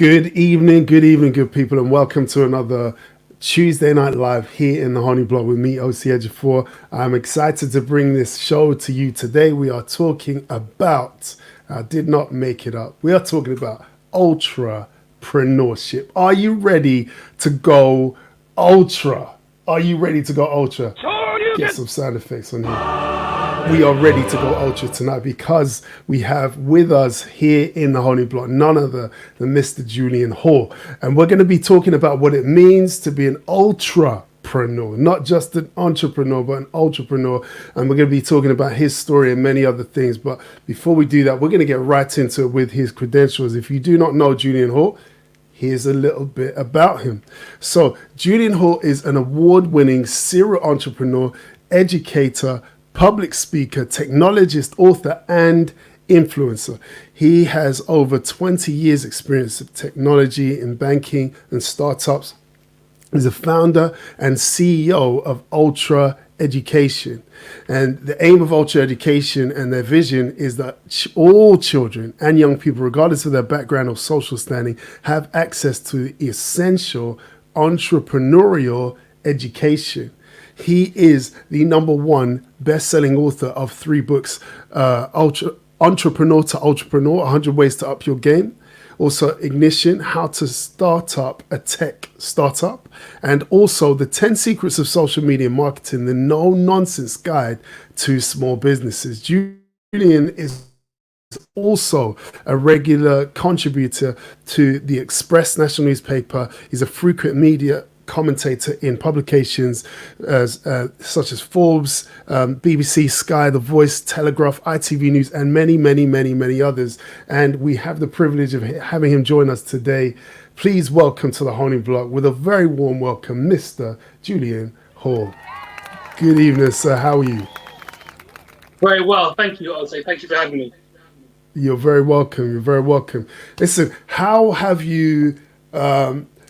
Good evening, good people, and welcome to another Tuesday Night Live here in the Honey Block with me, OC Educator. I'm excited to bring this show to you today. We are talking about, I did not make it up, we are talking about Ultrapreneurship. Are you ready to go ultra? Are you ready to go ultra? Get some sound effects on here. We are ready to go ultra tonight because we have with us here in the Honey Block none other than Mr. Julian Hall. And we're going to be talking about what it means to be an ultrapreneur, not just an entrepreneur, but an ultrapreneur. And we're going to be talking about his story and many other things. But before we do that, we're going to get right into it with his credentials. If you do not know Julian Hall, here's a little bit about him. So Julian Hall is an award-winning serial entrepreneur, educator, public speaker, technologist, author, and influencer. He has over 20 years experience of technology in banking and startups. He's a founder and CEO of Ultra Education. And the aim of Ultra Education and their vision is that all children and young people, regardless of their background or social standing, have access to essential entrepreneurial education. He is the #1 best-selling author of 3 books, Entrepreneur to Ultrapreneur, 100 Ways to Up Your Game. Also Ignition, How to Start Up a Tech Startup. And also The 10 Secrets of Social Media Marketing, the no-nonsense guide to small businesses. Julian is also a regular contributor to the Express national newspaper. He's a frequent media commentator in publications such as Forbes, BBC, Sky, The Voice, Telegraph, ITV News, and many others. And we have the privilege of having him join us today. Please welcome to the Honey Block with a very warm welcome, Mr. Julian Hall. Good evening, sir. How are you? Very well, thank you, Jose. Thank you for having me. You're very welcome. You're very welcome. Listen, how have you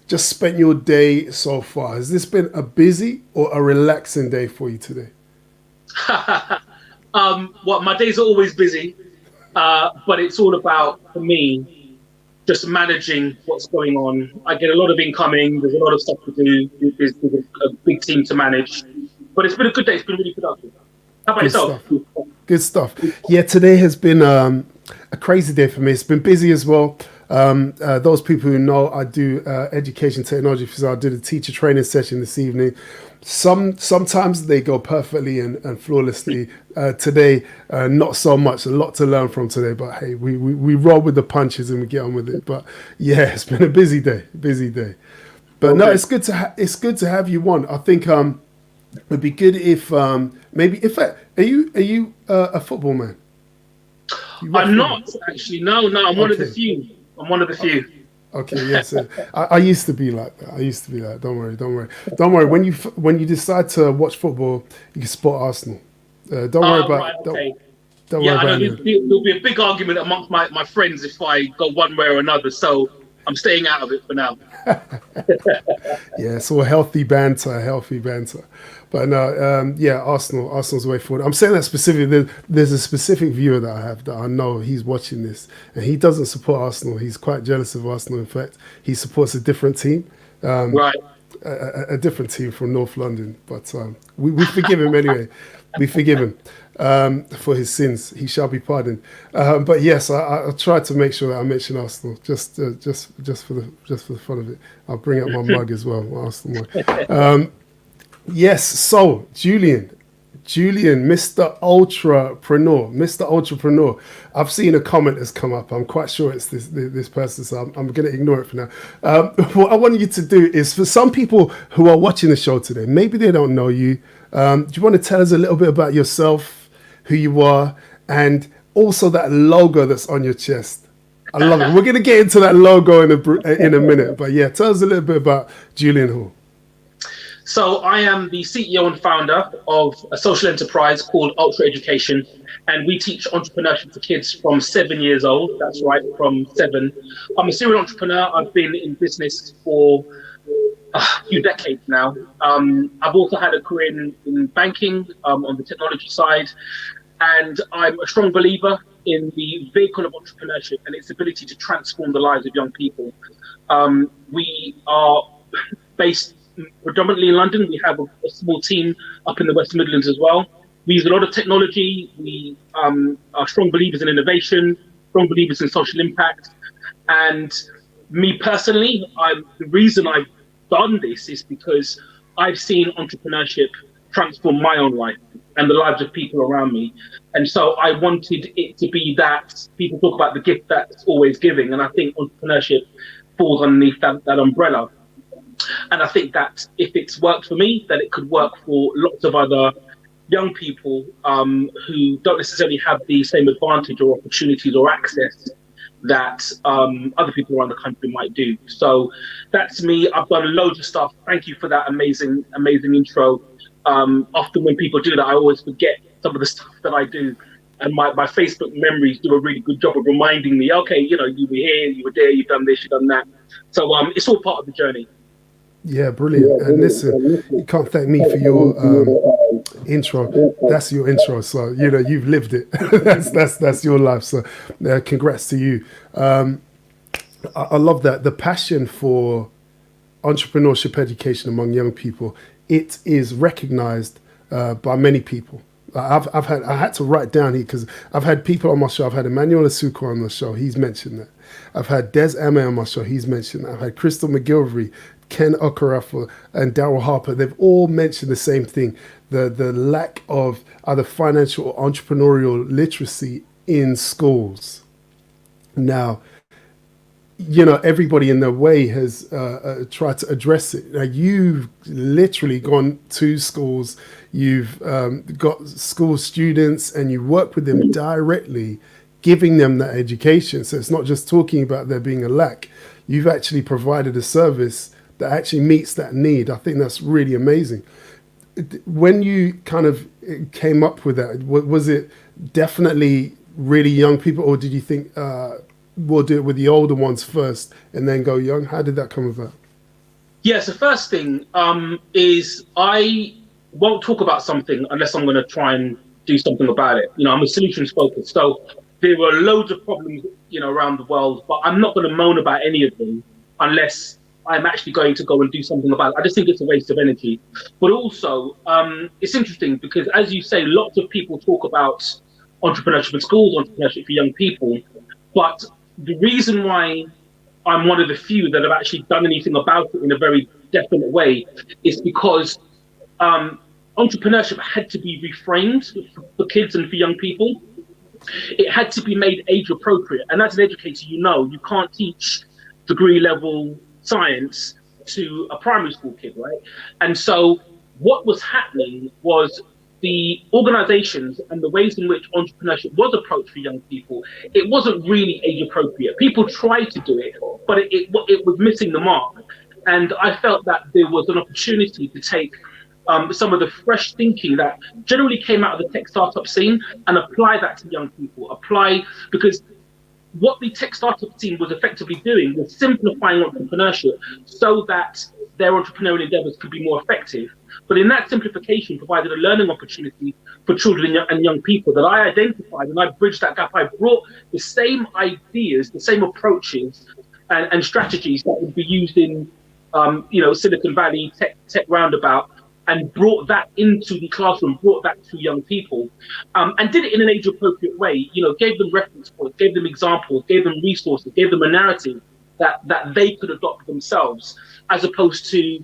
just spent your day so far? Has this been a busy or a relaxing day for you today? Well, my days are always busy, but it's all about, for me, just managing what's going on. I get a lot of incoming. There's a lot of stuff to do. There's a big team to manage, but it's been a good day. It's been really productive. How about yourself? Good stuff. Yeah, today has been a crazy day for me. It's been busy as well. Those people who know, I do education technology, so I did a teacher training session this evening. Sometimes they go perfectly and flawlessly. Today, not so much. A lot to learn from today, but hey, we roll with the punches and we get on with it. But yeah, it's been a busy day. But okay. No, it's good to have you on. I think it'd be good if maybe are you a football man? I'm not actually. No, I'm one of the few. I'm one of the few. Okay, yes. I used to be like that. Don't worry. When you decide to watch football, you can support Arsenal. Don't worry about. Right, okay. Don't worry about it. There'll be a big argument amongst my friends if I go one way or another. So I'm staying out of it for now. Yeah, it's all healthy banter. But no, Arsenal's the way forward. I'm saying that specifically. There's a specific viewer that I have that I know he's watching this, and he doesn't support Arsenal. He's quite jealous of Arsenal. In fact, he supports a different team, right? A different team from North London. But we forgive him anyway. We forgive him for his sins. He shall be pardoned. But yes, I try to make sure that I mention Arsenal just for the fun of it. I'll bring up my mug as well, my Arsenal mug. Yes, so Julian, Mr. Ultrapreneur. I've seen a comment that's come up. I'm quite sure it's this person, so I'm going to ignore it for now. What I want you to do is, for some people who are watching the show today, maybe they don't know you. Do you want to tell us a little bit about yourself, who you are, and also that logo that's on your chest? I love it. We're going to get into that logo in a minute, but yeah, tell us a little bit about Julian Hall. So I am the CEO and founder of a social enterprise called Ultra Education, and we teach entrepreneurship to kids from 7 years old. That's right, from 7. I'm a serial entrepreneur. I've been in business for a few decades now. I've also had a career in banking on the technology side, and I'm a strong believer in the vehicle of entrepreneurship and its ability to transform the lives of young people. We are based predominantly in London. We have a small team up in the West Midlands as well. We use a lot of technology. We are strong believers in innovation, strong believers in social impact. And me personally, the reason I've done this is because I've seen entrepreneurship transform my own life and the lives of people around me. And so I wanted it to be that people talk about the gift that's always giving. And I think entrepreneurship falls underneath that umbrella. And I think that if it's worked for me, then it could work for lots of other young people who don't necessarily have the same advantage or opportunities or access that other people around the country might do. So that's me. I've done loads of stuff. Thank you for that amazing intro. Often when people do that, I always forget some of the stuff that I do. And my Facebook memories do a really good job of reminding me, okay, you were here, you were there, you've done this, you've done that. So it's all part of the journey. Yeah, brilliant. And listen, you can't thank me for your intro. That's your intro. So, you've lived it. that's your life. So congrats to you. I love that. The passion for entrepreneurship education among young people, it is recognized by many people. I had to write down here because I've had people on my show. I've had Emmanuel Asuko on the show. He's mentioned that. I've had Des Ame on my show. He's mentioned that. I've had Crystal McGilvery, Ken Okarafa, and Daryl Harper. They've all mentioned the same thing: the lack of either financial or entrepreneurial literacy in schools. Now, everybody in their way has tried to address it. Now, you've literally gone to schools, you've got school students, and you work with them directly, giving them that education. So it's not just talking about there being a lack. You've actually provided a service that actually meets that need. I think that's really amazing. When you kind of came up with that, was it definitely really young people, or did you think, we'll do it with the older ones first and then go young? How did that come about? Yes, the first thing is I won't talk about something unless I'm going to try and do something about it. I'm a solutions focused. So there were loads of problems, around the world, but I'm not going to moan about any of them unless I'm actually going to go and do something about it. I just think it's a waste of energy. But also, it's interesting because, as you say, lots of people talk about entrepreneurship in schools, entrepreneurship for young people. But the reason why I'm one of the few that have actually done anything about it in a very definite way is because entrepreneurship had to be reframed for kids and for young people. It had to be made age appropriate. And as an educator, you can't teach degree level science to a primary school kid, right? And so what was happening was the organizations and the ways in which entrepreneurship was approached for young people, it wasn't really age appropriate. People tried to do it, but it was missing the mark. And I felt that there was an opportunity to take some of the fresh thinking that generally came out of the tech startup scene and apply that to young people. Because what the tech startup scene was effectively doing was simplifying entrepreneurship so that their entrepreneurial endeavors could be more effective. But in that simplification provided a learning opportunity for children and young people that I identified, and I bridged that gap. I brought the same ideas, the same approaches and strategies that would be used in Silicon Valley tech roundabout, and brought that into the classroom, brought that to young people, and did it in an age-appropriate way. Gave them reference points, gave them examples, gave them resources, gave them a narrative that they could adopt themselves, as opposed to,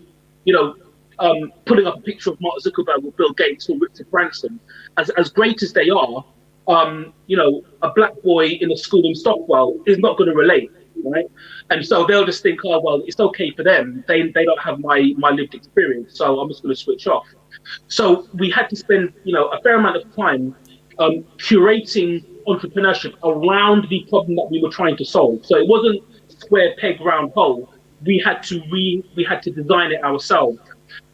putting up a picture of Mark Zuckerberg or Bill Gates or Richard Branson. As great as they are, a black boy in a school in Stockwell is not going to relate, right? And so they'll just think, oh, well, it's okay for them. They don't have my lived experience, so I'm just going to switch off. So we had to spend, a fair amount of time curating entrepreneurship around the problem that we were trying to solve. So it wasn't square peg round hole. We had to design it ourselves.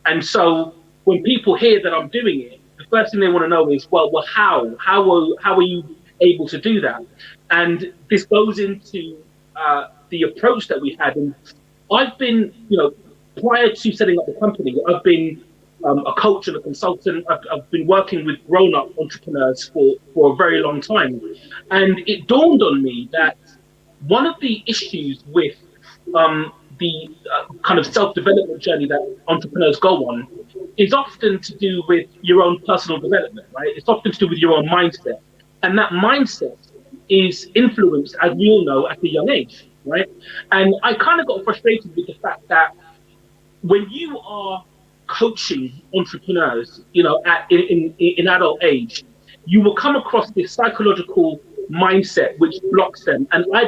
And so when people hear that I'm doing it, the first thing they want to know is, well, how are you able to do that? And this goes into the approach that we had. And I've been, prior to setting up the company, I've been a coach and a consultant. I've been working with grown-up entrepreneurs for a very long time. And it dawned on me that one of the issues with the kind of self-development journey that entrepreneurs go on is often to do with your own personal development, right? It's often to do with your own mindset. And that mindset is influenced, as we all know, at a young age, right? And I kind of got frustrated with the fact that when you are coaching entrepreneurs, in adult age, you will come across this psychological mindset which blocks them. And I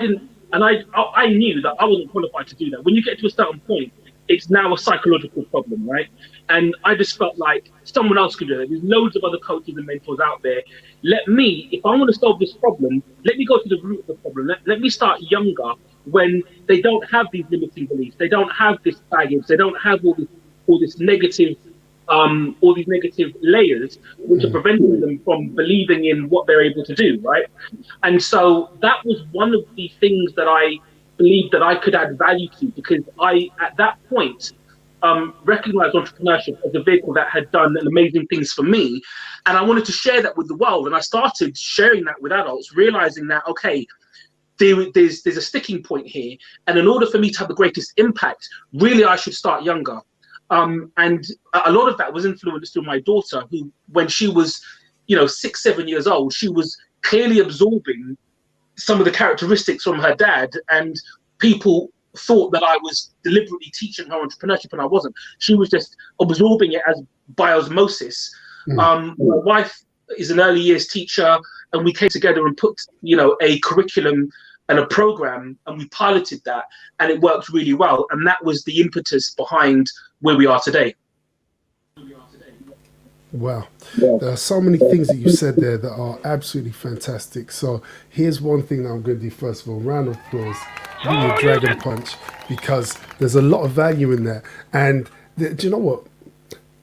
knew that I wasn't qualified to do that. When you get to a certain point, it's now a psychological problem, right? And I just felt like someone else could do it. There's loads of other coaches and mentors out there. Let me, if I want to solve this problem, let me go to the root of the problem. Let me start younger, when they don't have these limiting beliefs, they don't have this baggage, they don't have all these negative layers which are preventing them from believing in what they're able to do, right? And so that was one of the things that I believed that I could add value to, because I, at that point, recognized entrepreneurship as a vehicle that had done amazing things for me, and I wanted to share that with the world. And I started sharing that with adults, realizing that, okay, there's a sticking point here, and in order for me to have the greatest impact, really I should start younger. And a lot of that was influenced through my daughter, who, when she was 6, 7 years old, she was clearly absorbing some of the characteristics from her dad, and people thought that I was deliberately teaching her entrepreneurship, and I wasn't. She was just absorbing it as by osmosis. My wife is an early years teacher, and we came together and put a curriculum and a program, and we piloted that, and it worked really well. And that was the impetus behind where we are today. Wow. There are so many things that you said there that are absolutely fantastic. So here's one thing that I'm going to do first of all. Round of applause. Give me a dragon punch, because there's a lot of value in there. And do you know what?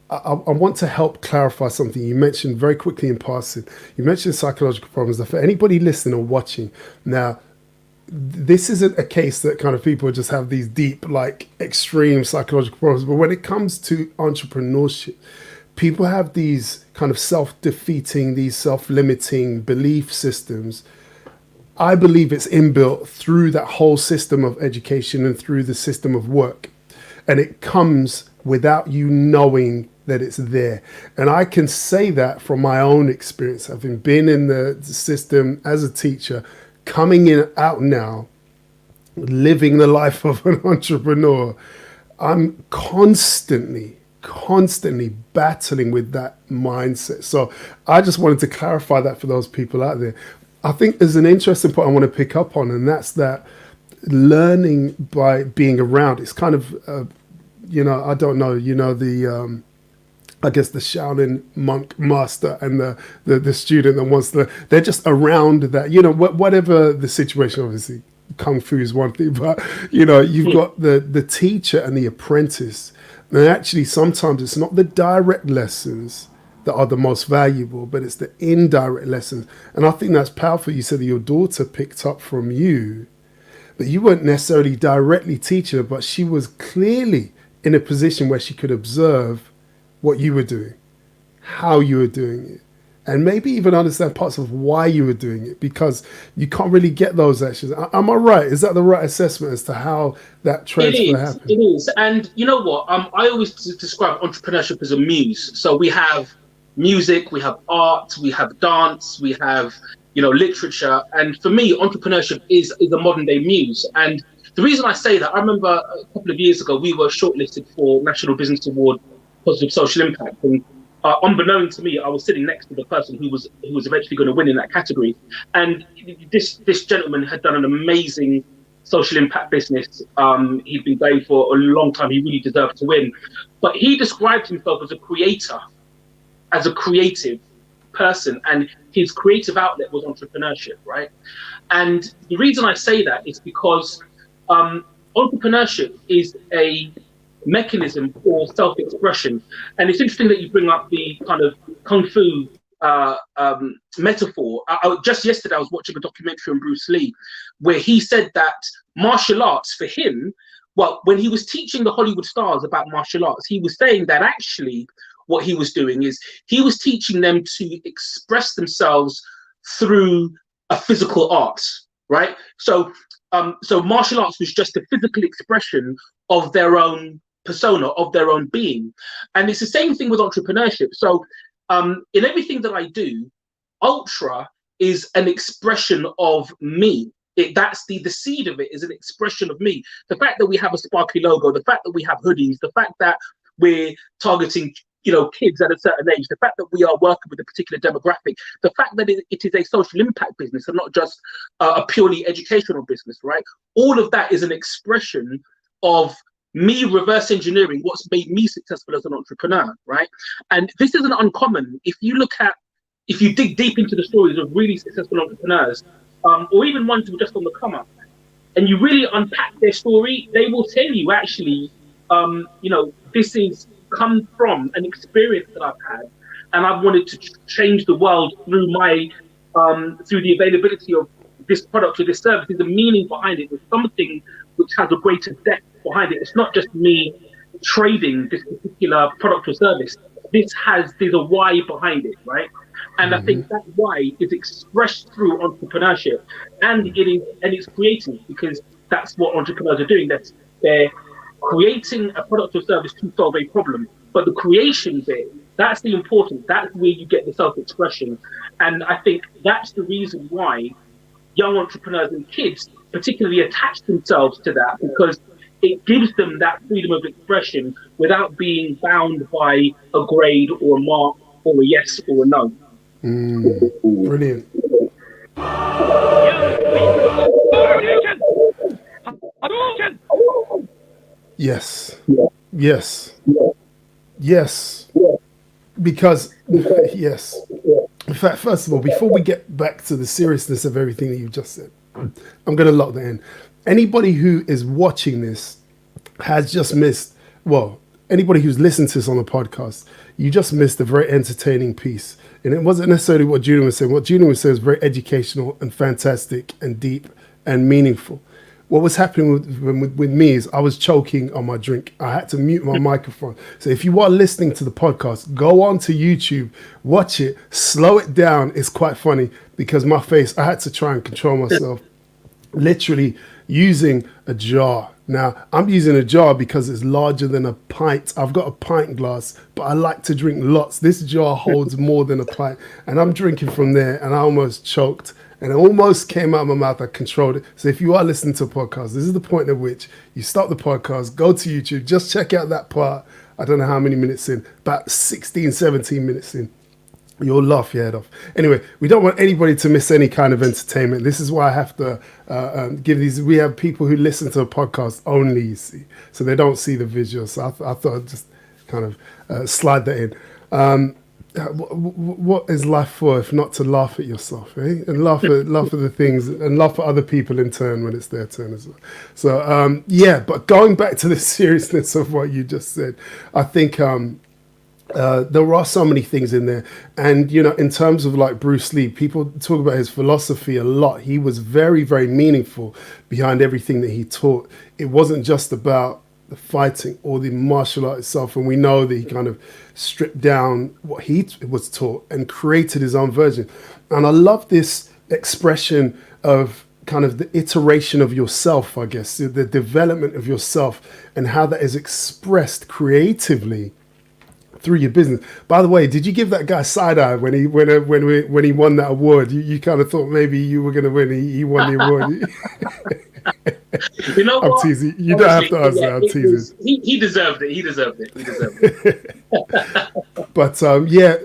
I want to help clarify something you mentioned very quickly in passing. You mentioned psychological problems. For anybody listening or watching now, this isn't a case that kind of people just have these deep, like extreme psychological problems. But when it comes to entrepreneurship, people have these kind of self-defeating, these self-limiting belief systems. I believe it's inbuilt through that whole system of education and through the system of work. And it comes without you knowing that it's there. And I can say that from my own experience, having been in the system as a teacher, coming out now, living the life of an entrepreneur. I'm constantly battling with that mindset. So I just wanted to clarify that for those people out there. I think there's an interesting point I want to pick up on, and that's that learning by being around. It's kind of, I don't know, I guess the Shaolin monk master and the student that wants they're just around that, whatever the situation. Obviously, Kung Fu is one thing, but, you've got the teacher and the apprentice. And actually, sometimes it's not the direct lessons that are the most valuable, but it's the indirect lessons. And I think that's powerful. You said that your daughter picked up from you, that you weren't necessarily directly teaching her, but she was clearly in a position where she could observe what you were doing, how you were doing it, and maybe even understand parts of why you were doing it, because you can't really get those actions. Am I right? Is that the right assessment as to how that transfer happened? It is. And you know what? I always describe entrepreneurship as a muse. So we have music, we have art, we have dance, we have, literature. And for me, entrepreneurship is a modern day muse. And the reason I say that, I remember a couple of years ago, we were shortlisted for National Business Award Positive Social Impact, and unbeknown to me, I was sitting next to the person who was eventually going to win in that category. And this gentleman had done an amazing social impact business. He'd been going for a long time. He really deserved to win. But he described himself as a creator, as a creative person, and his creative outlet was entrepreneurship, right? And the reason I say that is because entrepreneurship is a mechanism for self-expression. And it's interesting that you bring up the kind of Kung Fu metaphor. Just yesterday, I was watching a documentary on Bruce Lee, where he said that martial arts for him, well, when he was teaching the Hollywood stars about martial arts, he was saying that actually what he was doing is he was teaching them to express themselves through a physical art, right? So martial arts was just a physical expression of their own persona, of their own being. And it's the same thing with entrepreneurship. So in everything that I do, Ultra is an expression of me. That's the seed of it is an expression of me. The fact that we have a sparkly logo, the fact that we have hoodies, the fact that we're targeting kids at a certain age, the fact that we are working with a particular demographic, the fact that it is a social impact business and not just a purely educational business, right? All of that is an expression of me reverse engineering what's made me successful as an entrepreneur, right? And this isn't uncommon. If you dig deep into the stories of really successful entrepreneurs, or even ones who are just on the come up, and you really unpack their story, they will tell you actually, this is come from an experience that I've had, and I've wanted to change the world through through the availability of this product or this service. There's a meaning behind it. There's something which has a greater depth behind it. It's not just me trading this particular product or service. There's a why behind it, right? And I think that why is expressed through entrepreneurship, and it's creative, because that's what entrepreneurs are doing. They're creating a product or service to solve a problem. But the creation bit, that's the important. That's where you get the self-expression. And I think that's the reason why young entrepreneurs and kids particularly attach themselves to that, because it gives them that freedom of expression without being bound by a grade or a mark or a yes or a no. Brilliant. Yes. Yes. Yes. Because, yes. In fact, first of all, before we get back to the seriousness of everything that you've just said, I'm going to lock that in. Anybody who is watching this has just missed, anybody who's listened to this on the podcast, you just missed a very entertaining piece. And it wasn't necessarily what Julian was saying. What Julian was saying was very educational and fantastic and deep and meaningful. What was happening with me is I was choking on my drink. I had to mute my microphone. So if you are listening to the podcast, go on to YouTube, watch it, slow it down. It's quite funny because my face, I had to try and control myself, literally using a jar. Now, I'm using a jar because it's larger than a pint. I've got a pint glass, but I like to drink lots. This jar holds more than a pint, and I'm drinking from there, and I almost choked, and it almost came out of my mouth. I controlled it. So if you are listening to a podcast, this is the point at which you stop the podcast, go to YouTube, just check out that part. I don't know how many minutes in, about 16, 17 minutes in. You'll laugh your head off. Anyway, we don't want anybody to miss any kind of entertainment. This is why I have to give these. We have people who listen to a podcast only, you see, so they don't see the visual. So I thought I'd just kind of slide that in. What is life for if not to laugh at yourself, eh? And laugh at the things, and laugh at other people in turn when it's their turn as well. So but going back to the seriousness of what you just said, I think. There are so many things in there, and in terms of like Bruce Lee, people talk about his philosophy a lot. He was very, very meaningful behind everything that he taught. It wasn't just about the fighting or the martial art itself, and we know that he kind of stripped down what he was taught and created his own version. And I love this expression of kind of the iteration of yourself, I guess, the development of yourself, and how that is expressed creatively through your business. By the way, did you give that guy side eye when he won that award? You kind of thought maybe you were going to win. He won the award. You know what? I'm teasing. You don't have to answer. I'm teasing. He deserved it. He deserved it. But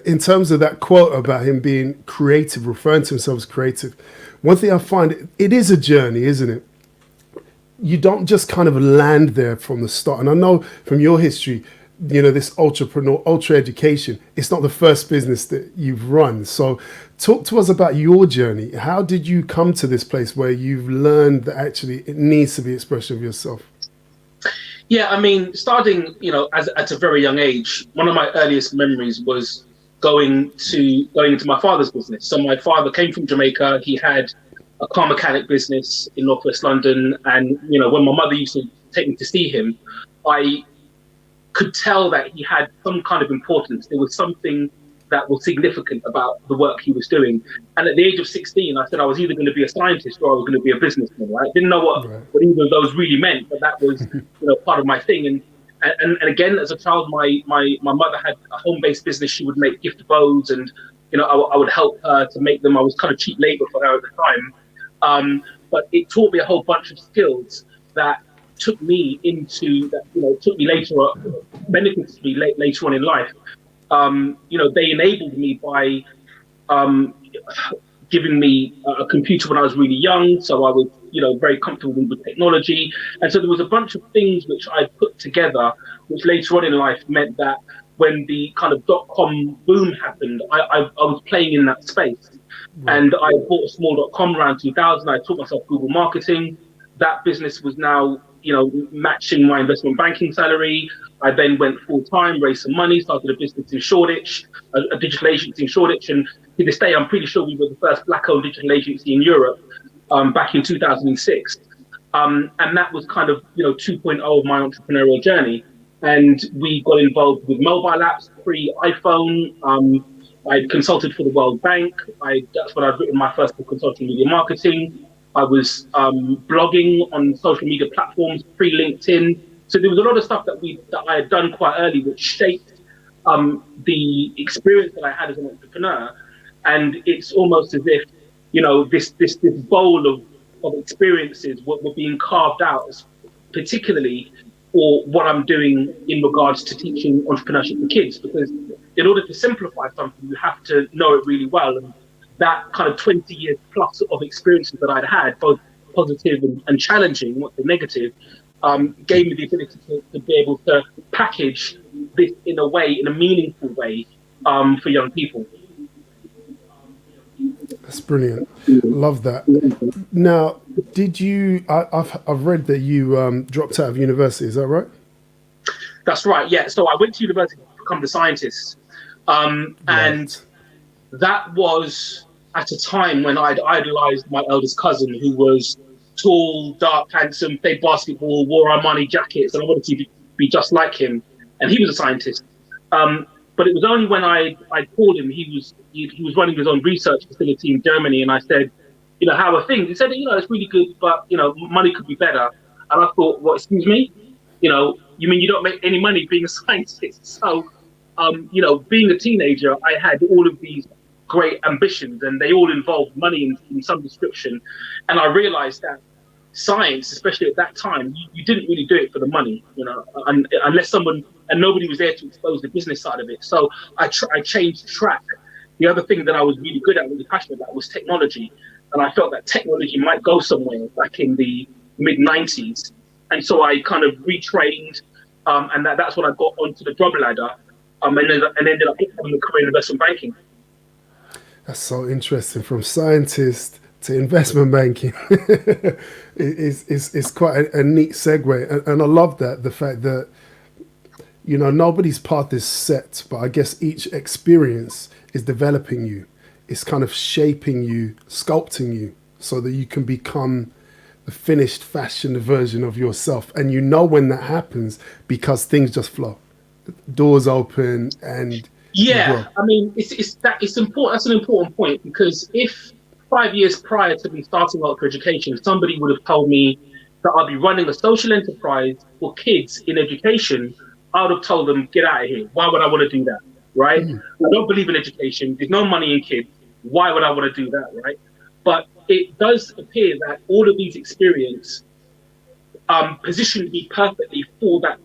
in terms of that quote about him being creative, referring to himself as creative, one thing I find, it is a journey, isn't it? You don't just kind of land there from the start. And I know from your history, this Ultrapreneur, Ultra Education, it's not the first business that you've run. So talk to us about your journey. How did you come to this place where you've learned that actually it needs to be expression of yourself? Yeah, I mean, starting, at a very young age, one of my earliest memories was going into my father's business. So my father came from Jamaica. He had a car mechanic business in Northwest London. And, when my mother used to take me to see him, I could tell that he had some kind of importance. There was something that was significant about the work he was doing. And at the age of 16, I said I was either going to be a scientist or I was going to be a businessman, right? Didn't know what either of those really meant, but that was part of my thing. And again, as a child, my mother had a home-based business. She would make gift bows, and I would help her to make them. I was kind of cheap labor for her at the time. But it taught me a whole bunch of skills that took me into that, took me later, benefited me later on in life. They enabled me by giving me a computer when I was really young, so I was, very comfortable with technology. And so there was a bunch of things which I put together, which later on in life meant that when the kind of dot-com boom happened, I was playing in that space. And I bought a small .com around 2000. I taught myself Google marketing. That business was now, matching my investment banking salary. I then went full-time, raised some money, started a business in Shoreditch, a digital agency in Shoreditch. And to this day, I'm pretty sure we were the first black-owned digital agency in Europe back in 2006. And that was kind of, 2.0 of my entrepreneurial journey. And we got involved with mobile apps, pre-iPhone. I consulted for the World Bank. That's when I'd written my first book on social media marketing. I was blogging on social media platforms, pre-LinkedIn. So there was a lot of stuff that I had done quite early, which shaped the experience that I had as an entrepreneur. And it's almost as if, this bowl of experiences were being carved out, particularly for what I'm doing in regards to teaching entrepreneurship to kids. Because in order to simplify something, you have to know it really well. And that kind of 20 years plus of experiences that I'd had, both positive and challenging, not the negative, gave me the ability to be able to package this in a meaningful way for young people. That's brilliant. Love that. Now, did you? I've read that you dropped out of university. Is that right? That's right. Yeah. So I went to university to become the scientist, and that was at a time when I'd idolized my eldest cousin, who was tall, dark, handsome, played basketball, wore Armani jackets, and I wanted to be just like him. And he was a scientist. But it was only when I called him, he was running his own research facility in Germany, and I said, how are things? He said, it's really good, but money could be better. And I thought, well, excuse me, you mean you don't make any money being a scientist? So, being a teenager, I had all of these great ambitions, and they all involved money in some description. And I realized that science, especially at that time, you didn't really do it for the money, unless someone, and nobody was there to expose the business side of it. So I changed track. The other thing that I was really good at, really passionate about, was technology. And I felt that technology might go somewhere back in the mid-90s. And so I kind of retrained, and that's when I got onto the job ladder, and ended up having a career in investment banking. That's so interesting. From scientist to investment banking. It's quite a neat segue. And I love that, the fact that, nobody's path is set, but I guess each experience is developing you. It's kind of shaping you, sculpting you, so that you can become the finished, fashioned version of yourself. And when that happens, because things just flow. Doors open and... Yeah, I mean, it's important. That's an important point, because if 5 years prior to me starting Ultrapreneurship, somebody would have told me that I'd be running a social enterprise for kids in education, I would have told them, get out of here. Why would I want to do that, right? I don't believe in education. There's no money in kids. Why would I want to do that, right? But it does appear that all of these experiences positioned me perfectly for that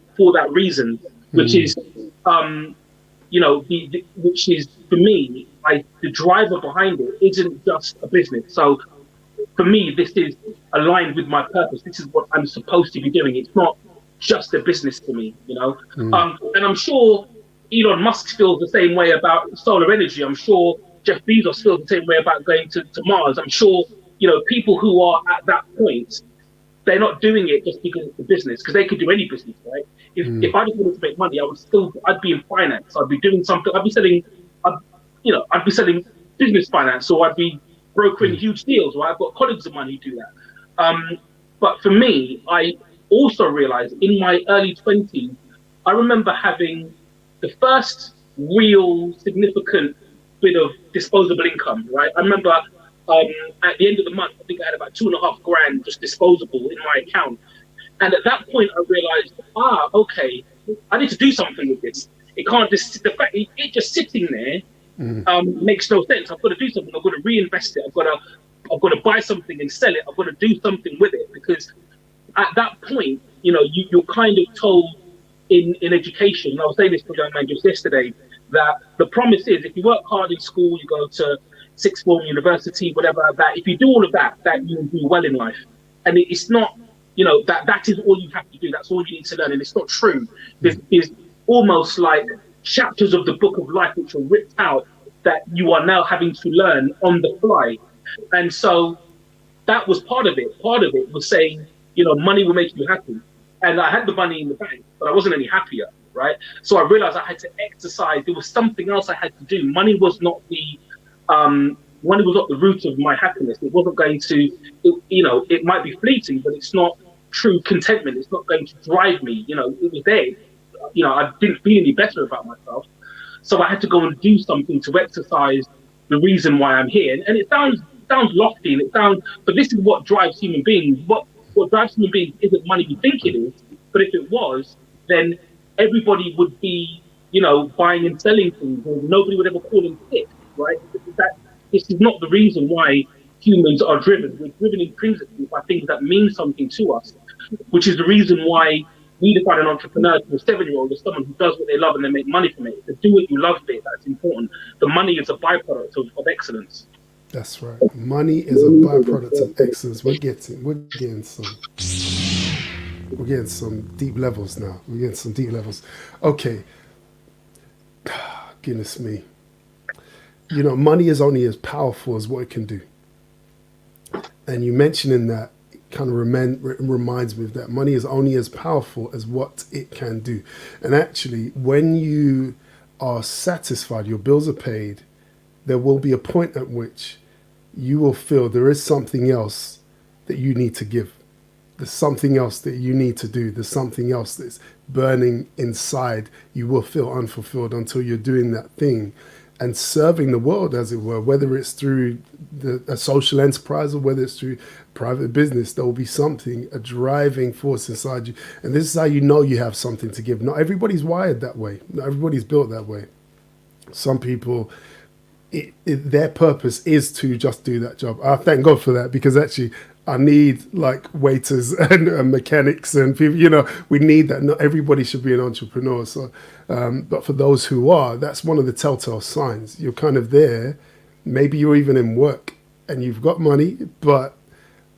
reason, which is, which is, for me, the driver behind it isn't just a business. So for me, this is aligned with my purpose. This is what I'm supposed to be doing. It's not just a business for me, And I'm sure Elon Musk feels the same way about solar energy. I'm sure Jeff Bezos feels the same way about going to Mars. I'm sure, people who are at that point, they're not doing it just because it's a business, because they could do any business, right? If I just wanted to make money, I'd be in finance. I'd be doing something. I'd be selling business finance, or I'd be brokering huge deals, or I've got colleagues of mine who do that. But for me, I also realized in my early 20s, I remember having the first real significant bit of disposable income, right? I remember at the end of the month, I think I had about $2.5 grand just disposable in my account. And at that point, I realized, okay, I need to do something with this. It can't just, the fact it just sitting there makes no sense. I've got to do something. I've got to reinvest it. I've got to buy something and sell it. I've got to do something with it, because at that point, you're kind of told in education, and I was saying this to a young man just yesterday, that the promise is if you work hard in school, you go to sixth form, university, whatever, that if you do all of that you'll do well in life. And it's not, that is all you have to do. That's all you need to learn. And it's not true. There's almost like chapters of the book of life which are ripped out that you are now having to learn on the fly. And so that was part of it. Part of it was saying, money will make you happy. And I had the money in the bank, but I wasn't any happier, right? So I realized I had to exercise. There was something else I had to do. Money was not the root of my happiness. It wasn't going to, it might be fleeting, but it's not true contentment. It's not going to drive me. It was there. I didn't feel any better about myself. So I had to go and do something to exercise the reason why I'm here. And it sounds lofty, but this is what drives human beings. What drives human beings isn't money we think it is, but if it was, then everybody would be, buying and selling things, and nobody would ever call in sick, right? This is not the reason why humans are driven. We're driven intrinsically by things that mean something to us, which is the reason why we define an entrepreneur to a 7-year-old as someone who does what they love and they make money from it. To do what you love bit, that's important. The money is a byproduct of excellence. That's right. Money is a byproduct of excellence. We're getting some deep levels now. We're getting some deep levels. Okay. Goodness me. Money is only as powerful as what it can do. And you mentioning that kind of reminds me of that. Money is only as powerful as what it can do. And actually, when you are satisfied, your bills are paid, there will be a point at which you will feel there is something else that you need to give. There's something else that you need to do. There's something else that's burning inside. You will feel unfulfilled until you're doing that thing and serving the world, as it were, whether it's through a social enterprise or whether it's through private business. There will be something, a driving force inside you. And this is how you know you have something to give. Not everybody's wired that way. Not everybody's built that way. Some people, their purpose is to just do that job. I thank God for that, because actually I need like waiters and mechanics and people, we need that. Not everybody should be an entrepreneur. So, but for those who are, that's one of the telltale signs. You're kind of there. Maybe you're even in work and you've got money, but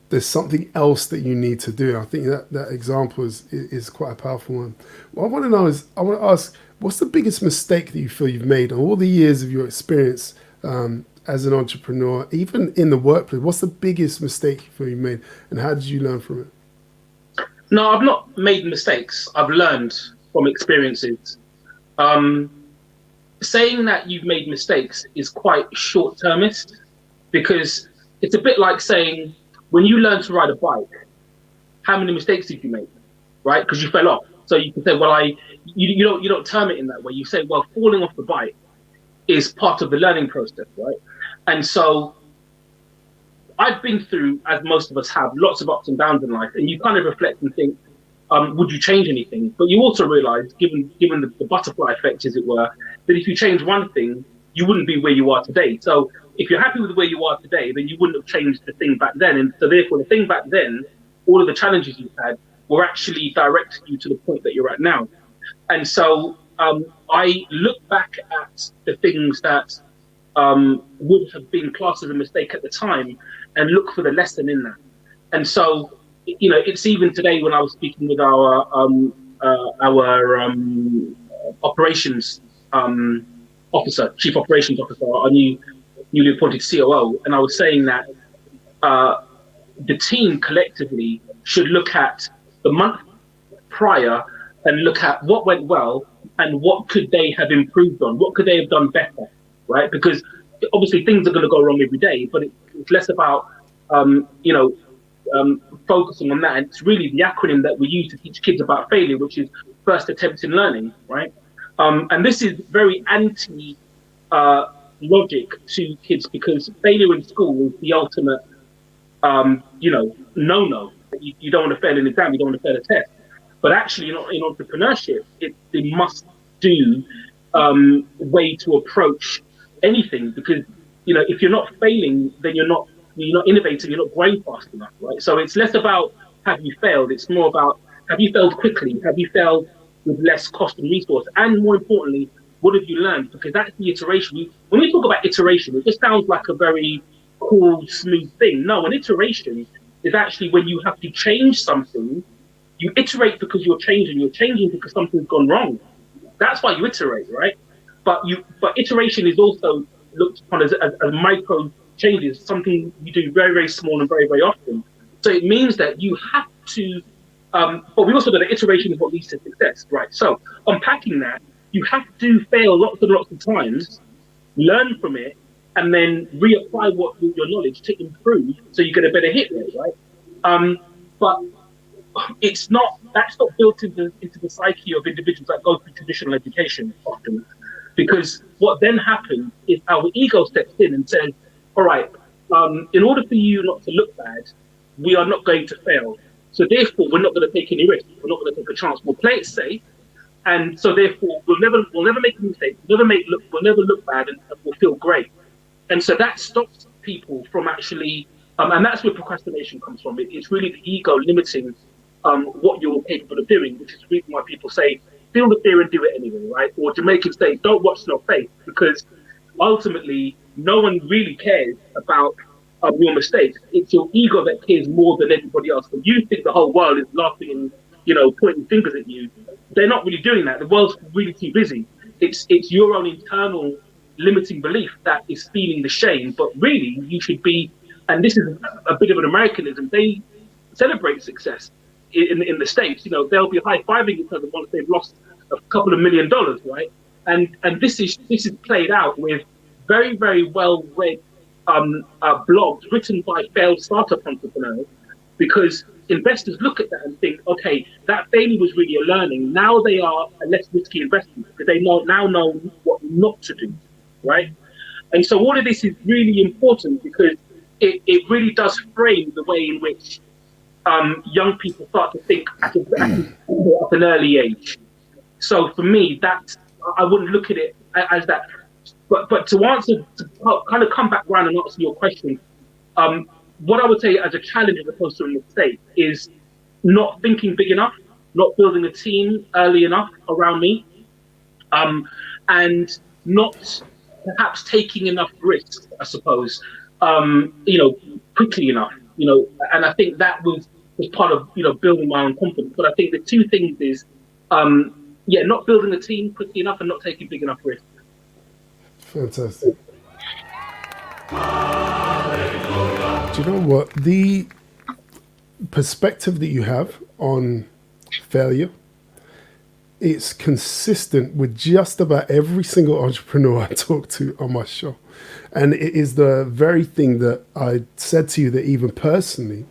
there's something else that you need to do. I think that example is quite a powerful one. What I want to ask, what's the biggest mistake that you feel you've made in all the years of your experience as an entrepreneur, even in the workplace? What's the biggest mistake you feel you made, and how did you learn from it? No, I've not made mistakes. I've learned from experiences. Saying that you've made mistakes is quite short-termist, because it's a bit like saying, when you learn to ride a bike, how many mistakes did you make, right? Because you fell off. So you can say, well, you don't term it in that way. You say, well, falling off the bike is part of the learning process, right? And so I've been through, as most of us have, lots of ups and downs in life, and you kind of reflect and think, would you change anything? But you also realize, given the butterfly effect, as it were, that if you change one thing, you wouldn't be where you are today. So if you're happy with where you are today, then you wouldn't have changed the thing back then. And so therefore, the thing back then, all of the challenges you had were actually directing you to the point that you're at now. And so I look back at the things that would have been classed as a mistake at the time and look for the lesson in that. And so, it's even today when I was speaking with our operations officer, chief operations officer, our newly appointed COO, and I was saying that the team collectively should look at the month prior and look at what went well and what could they have improved on, what could they have done better, right? Because obviously things are going to go wrong every day, but it's less about focusing on that. And it's really the acronym that we use to teach kids about failure, which is first attempts in learning, right? And this is very anti logic to kids, because failure in school is the ultimate, no. You don't want to fail an exam, you don't want to fail a test. But actually, in entrepreneurship, it's the must-do way to approach anything, because if you're not failing, then you're not innovating, you're not growing fast enough, right? So it's less about have you failed, it's more about have you failed quickly, have you failed with less cost and resource, and more importantly, what have you learned? Because that's the iteration. When we talk about iteration, it just sounds like a very cool, smooth thing. No, an iteration is actually when you have to change something. You iterate because you're changing because something's gone wrong. That's why you iterate, right? But iteration is also looked upon as micro changes, something you do very, very small and very, very often. So it means that you have to, but we also know that iteration is what leads to success, right? So unpacking that, you have to fail lots and lots of times, learn from it, and then reapply your knowledge to improve so you get a better hit rate, right? But that's not built into the psyche of individuals that go through traditional education often, because what then happens is our ego steps in and says, all right, in order for you not to look bad, we are not going to fail. So therefore, we're not going to take any risks. We're not going to take a chance. We'll play it safe, and so therefore, we'll never make a mistake. We'll never look bad, and we'll feel great. And so that stops people from actually, and that's where procrastination comes from. It's really the ego limiting what you're capable of doing, which is the reason why people say, feel the fear and do it anyway, right? Or Jamaicans say, don't watch no faith, because ultimately, no one really cares about your mistakes. It's your ego that cares more than everybody else. So you think the whole world is laughing and pointing fingers at you. They're not really doing that. The world's really too busy. It's your own internal limiting belief that is feeling the shame. But really, you should be, and this is a bit of an Americanism, they celebrate success. In the States, they'll be high-fiving each other once they've lost a couple of $1 million, right? And this is played out with very, very well-read blogs written by failed startup entrepreneurs, because investors look at that and think, okay, that failure was really a learning. Now they are a less risky investment because they now know what not to do, right? And so all of this is really important, because it really does frame the way in which young people start to think at an early age. So for me, that I wouldn't look at it as that. But to kind of come back around and answer your question, what I would say as a challenge as opposed to a mistake is not thinking big enough, not building a team early enough around me, and not perhaps taking enough risks, I suppose, quickly enough, and I think that was part of, building my own confidence. But I think the two things is, not building a team quickly enough and not taking big enough risks. Fantastic. Do you know what? The perspective that you have on failure, it's consistent with just about every single entrepreneur I talk to on my show. And it is the very thing that I said to you that even personally,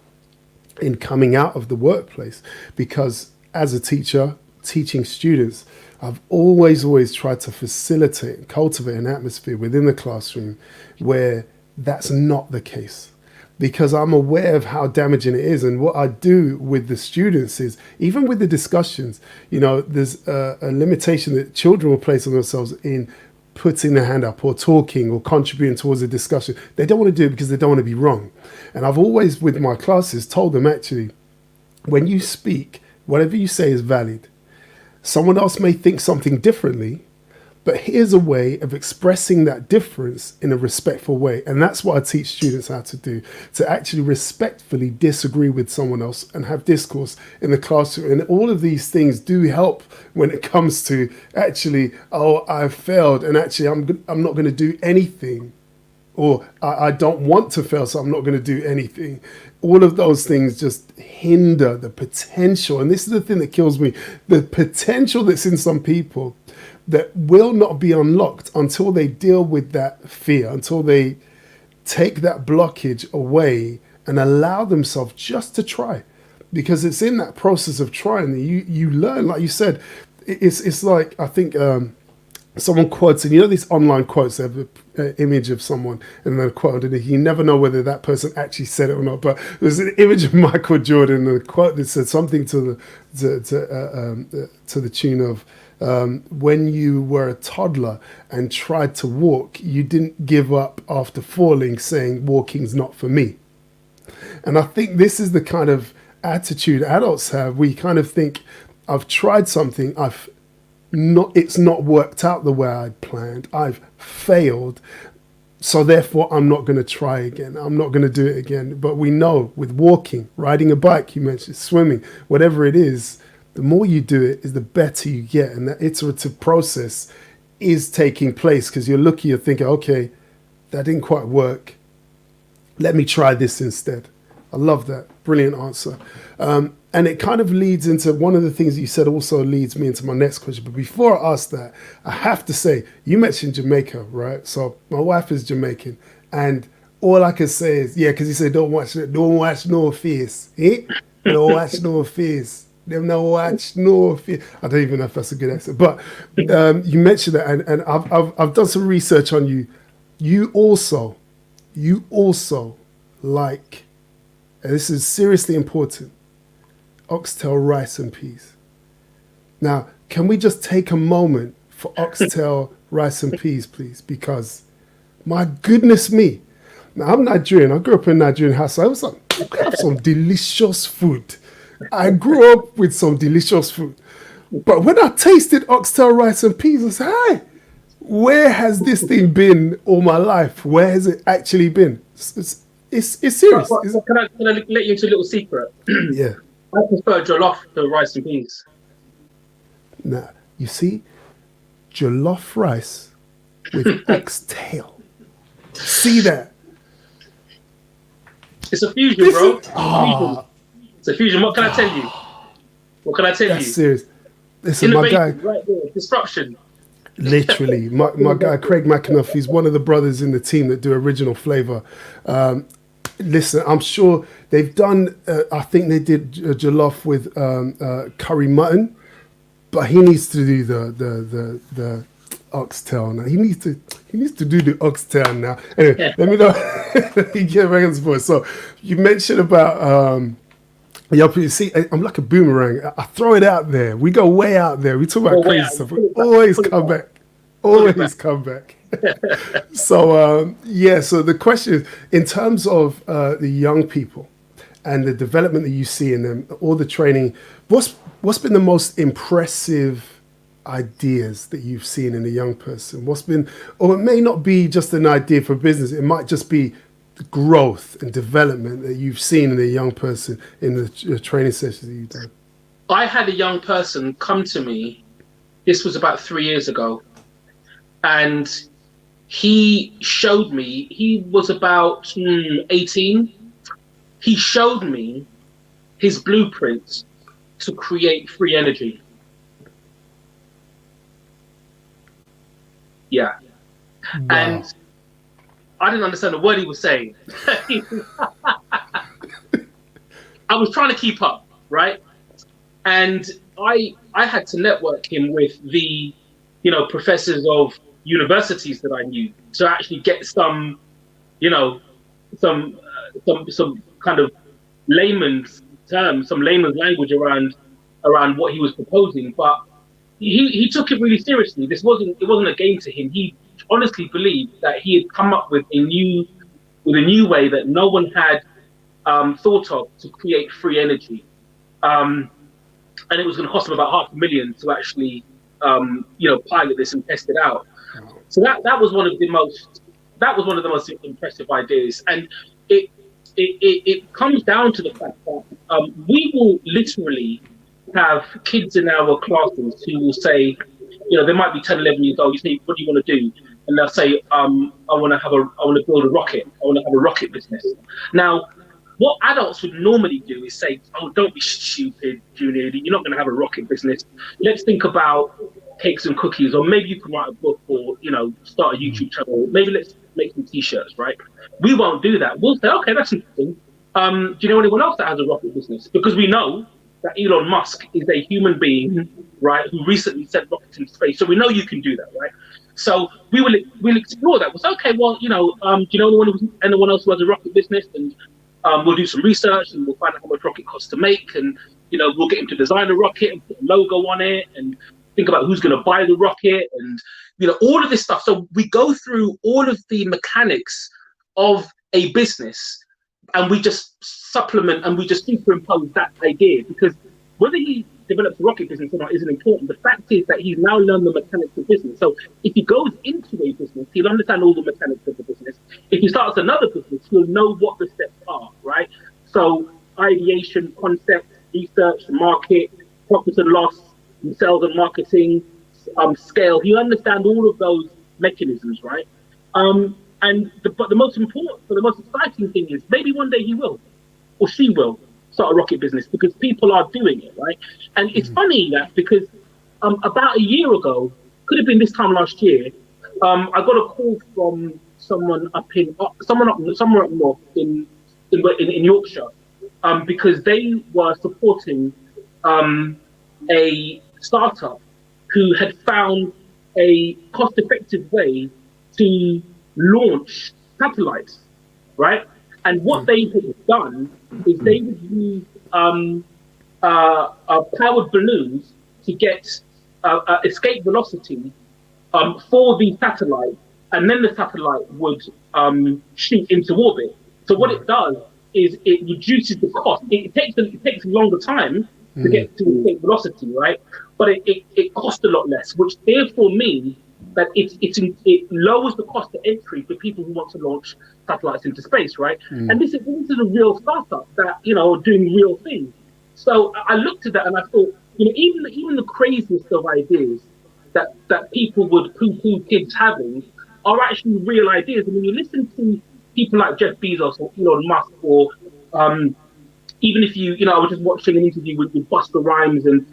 in coming out of the workplace, because as a teacher, teaching students, I've always tried to facilitate and cultivate an atmosphere within the classroom where that's not the case, because I'm aware of how damaging it is. And what I do with the students is, even with the discussions, there's a limitation that children will place on themselves in putting their hand up or talking or contributing towards a discussion. They don't want to do it because they don't want to be wrong. And I've always, with my classes, told them, actually, when you speak, whatever you say is valid. Someone else may think something differently, but here's a way of expressing that difference in a respectful way. And that's what I teach students how to do, to actually respectfully disagree with someone else and have discourse in the classroom. And all of these things do help when it comes to actually, I've failed, and actually I'm not going to do anything, or I don't want to fail, so I'm not going to do anything. All of those things just hinder the potential. And this is the thing that kills me, the potential that's in some people that will not be unlocked until they deal with that fear, until they take that blockage away and allow themselves just to try. Because it's in that process of trying that you learn, like you said, it's like, I think someone quotes, and you know these online quotes, they have an image of someone and then a quote underneath. You never know whether that person actually said it or not. But there's an image of Michael Jordan and a quote that said something to the tune of, when you were a toddler and tried to walk, you didn't give up after falling, saying walking's not for me. And I think this is the kind of attitude adults have. We kind of think, I've tried something, it's not worked out the way I'd planned, I've failed, so therefore I'm not going to try again, I'm not going to do it again. But we know with walking, riding a bike, you mentioned swimming, whatever it is, the more you do it is the better you get, and that iterative process is taking place, because you're thinking, okay, that didn't quite work, let me try this instead. I love that. Brilliant answer. And it kind of leads into one of the things that you said, also leads me into my next question. But before I ask that, I have to say, you mentioned Jamaica, right? So my wife is Jamaican, and all I can say is, yeah, because you said, don't watch no face. Eh? Don't watch no face. Them no watch no face. I don't even know if that's a good accent. But you mentioned that, and I've done some research on you. You also like, and this is seriously important, oxtail rice and peas. Now, can we just take a moment for oxtail rice and peas, please? Because, my goodness me. Now, I'm Nigerian. I grew up in a Nigerian house. So I was like, I have some delicious food. I grew up with some delicious food. But when I tasted oxtail rice and peas, I said, hey, where has this thing been all my life? Where has it actually been? It's serious. Can I let you into a little secret? Yeah. I prefer jollof to rice and peas. Now, you see, jollof rice with oxtail. See that? It's a fusion, bro. It's a fusion. What can I tell you? What can I tell you? That's serious. Listen, my guy. Right there. Disruption. Literally, my guy Craig McAnuff, he's one of the brothers in the team that do original flavor. Listen, I'm sure they've done, I think they did jollof with curry mutton, but he needs to do the oxtail now. He needs to do the oxtail now. Anyway, let me know. You get back on voice. So you mentioned about you see, I'm like a boomerang. I throw it out there. We go way out there. We talk about crazy stuff. We always come back. Always come back. So so the question is, in terms of the young people and the development that you see in them, all the training, what's been the most impressive ideas that you've seen in a young person? What's been, or it may not be just an idea for business, it might just be the growth and development that you've seen in a young person in the training sessions that you've done? I had a young person come to me, this was about 3 years ago, and he showed me, he was about 18, he showed me his blueprint to create free energy. Yeah. Wow. And I didn't understand a word he was saying. I was trying to keep up, right? And I had to network him with the, professors of universities that I knew to actually get some, some kind of layman's terms, some layman's language around what he was proposing. But he took it really seriously. It wasn't a game to him. He honestly believed that he had come up with a new way that no one had thought of to create free energy, and it was going to cost him about $500,000 to actually pilot this and test it out. So that was one of the most impressive ideas, and it comes down to the fact that we will literally have kids in our classes who will say, they might be 10, 11 years old. You say, what do you want to do? And they'll say, I want to build a rocket. I want to have a rocket business. Now, what adults would normally do is say, oh, don't be stupid, Julian. You're not going to have a rocket business. Let's think about cakes and cookies, or maybe you can write a book, or start a YouTube channel. Maybe let's make some T-shirts, right? We won't do that. We'll say, okay, that's interesting. Do you know anyone else that has a rocket business? Because we know that Elon Musk is a human being, right, who recently sent rockets into space. So we know you can do that, right? So we'll explore that. We'll say, okay, well, do you know anyone else who has a rocket business? And we'll do some research and we'll find out how much rocket costs to make. And, we'll get him to design a rocket and put a logo on it and think about who's going to buy the rocket and, all of this stuff. So we go through all of the mechanics of a business and we just supplement and we just superimpose that idea, because whether he develops a rocket business or not isn't important. The fact is that he's now learned the mechanics of business. So if he goes into a business, he'll understand all the mechanics of the business. If he starts another business, he'll know what the steps are, right? So ideation, concept, research, market, profit and loss, sales and marketing, scale. He'll understand all of those mechanisms, right? But the most important, the most exciting thing is maybe one day he will, or she will, start a rocket business because people are doing it, right? And it's funny that because about a year ago, could have been this time last year, I got a call from someone somewhere up north in Yorkshire, because they were supporting a startup who had found a cost-effective way to launch satellites, right? And what they had done is they would use powered balloons to get escape velocity for the satellite, and then the satellite would shoot into orbit. So what it does is it reduces the cost. It takes a longer time to get to escape velocity, right? But it costs a lot less, which therefore means that it lowers the cost of entry for people who want to launch satellites into space, right? And this is a real startup that doing real things. So I looked at that and I thought, even the craziest of ideas that people would poo-poo kids having are actually real ideas. And when you listen to people like Jeff Bezos or Elon Musk, or even if I was just watching an interview with Busta Rhymes and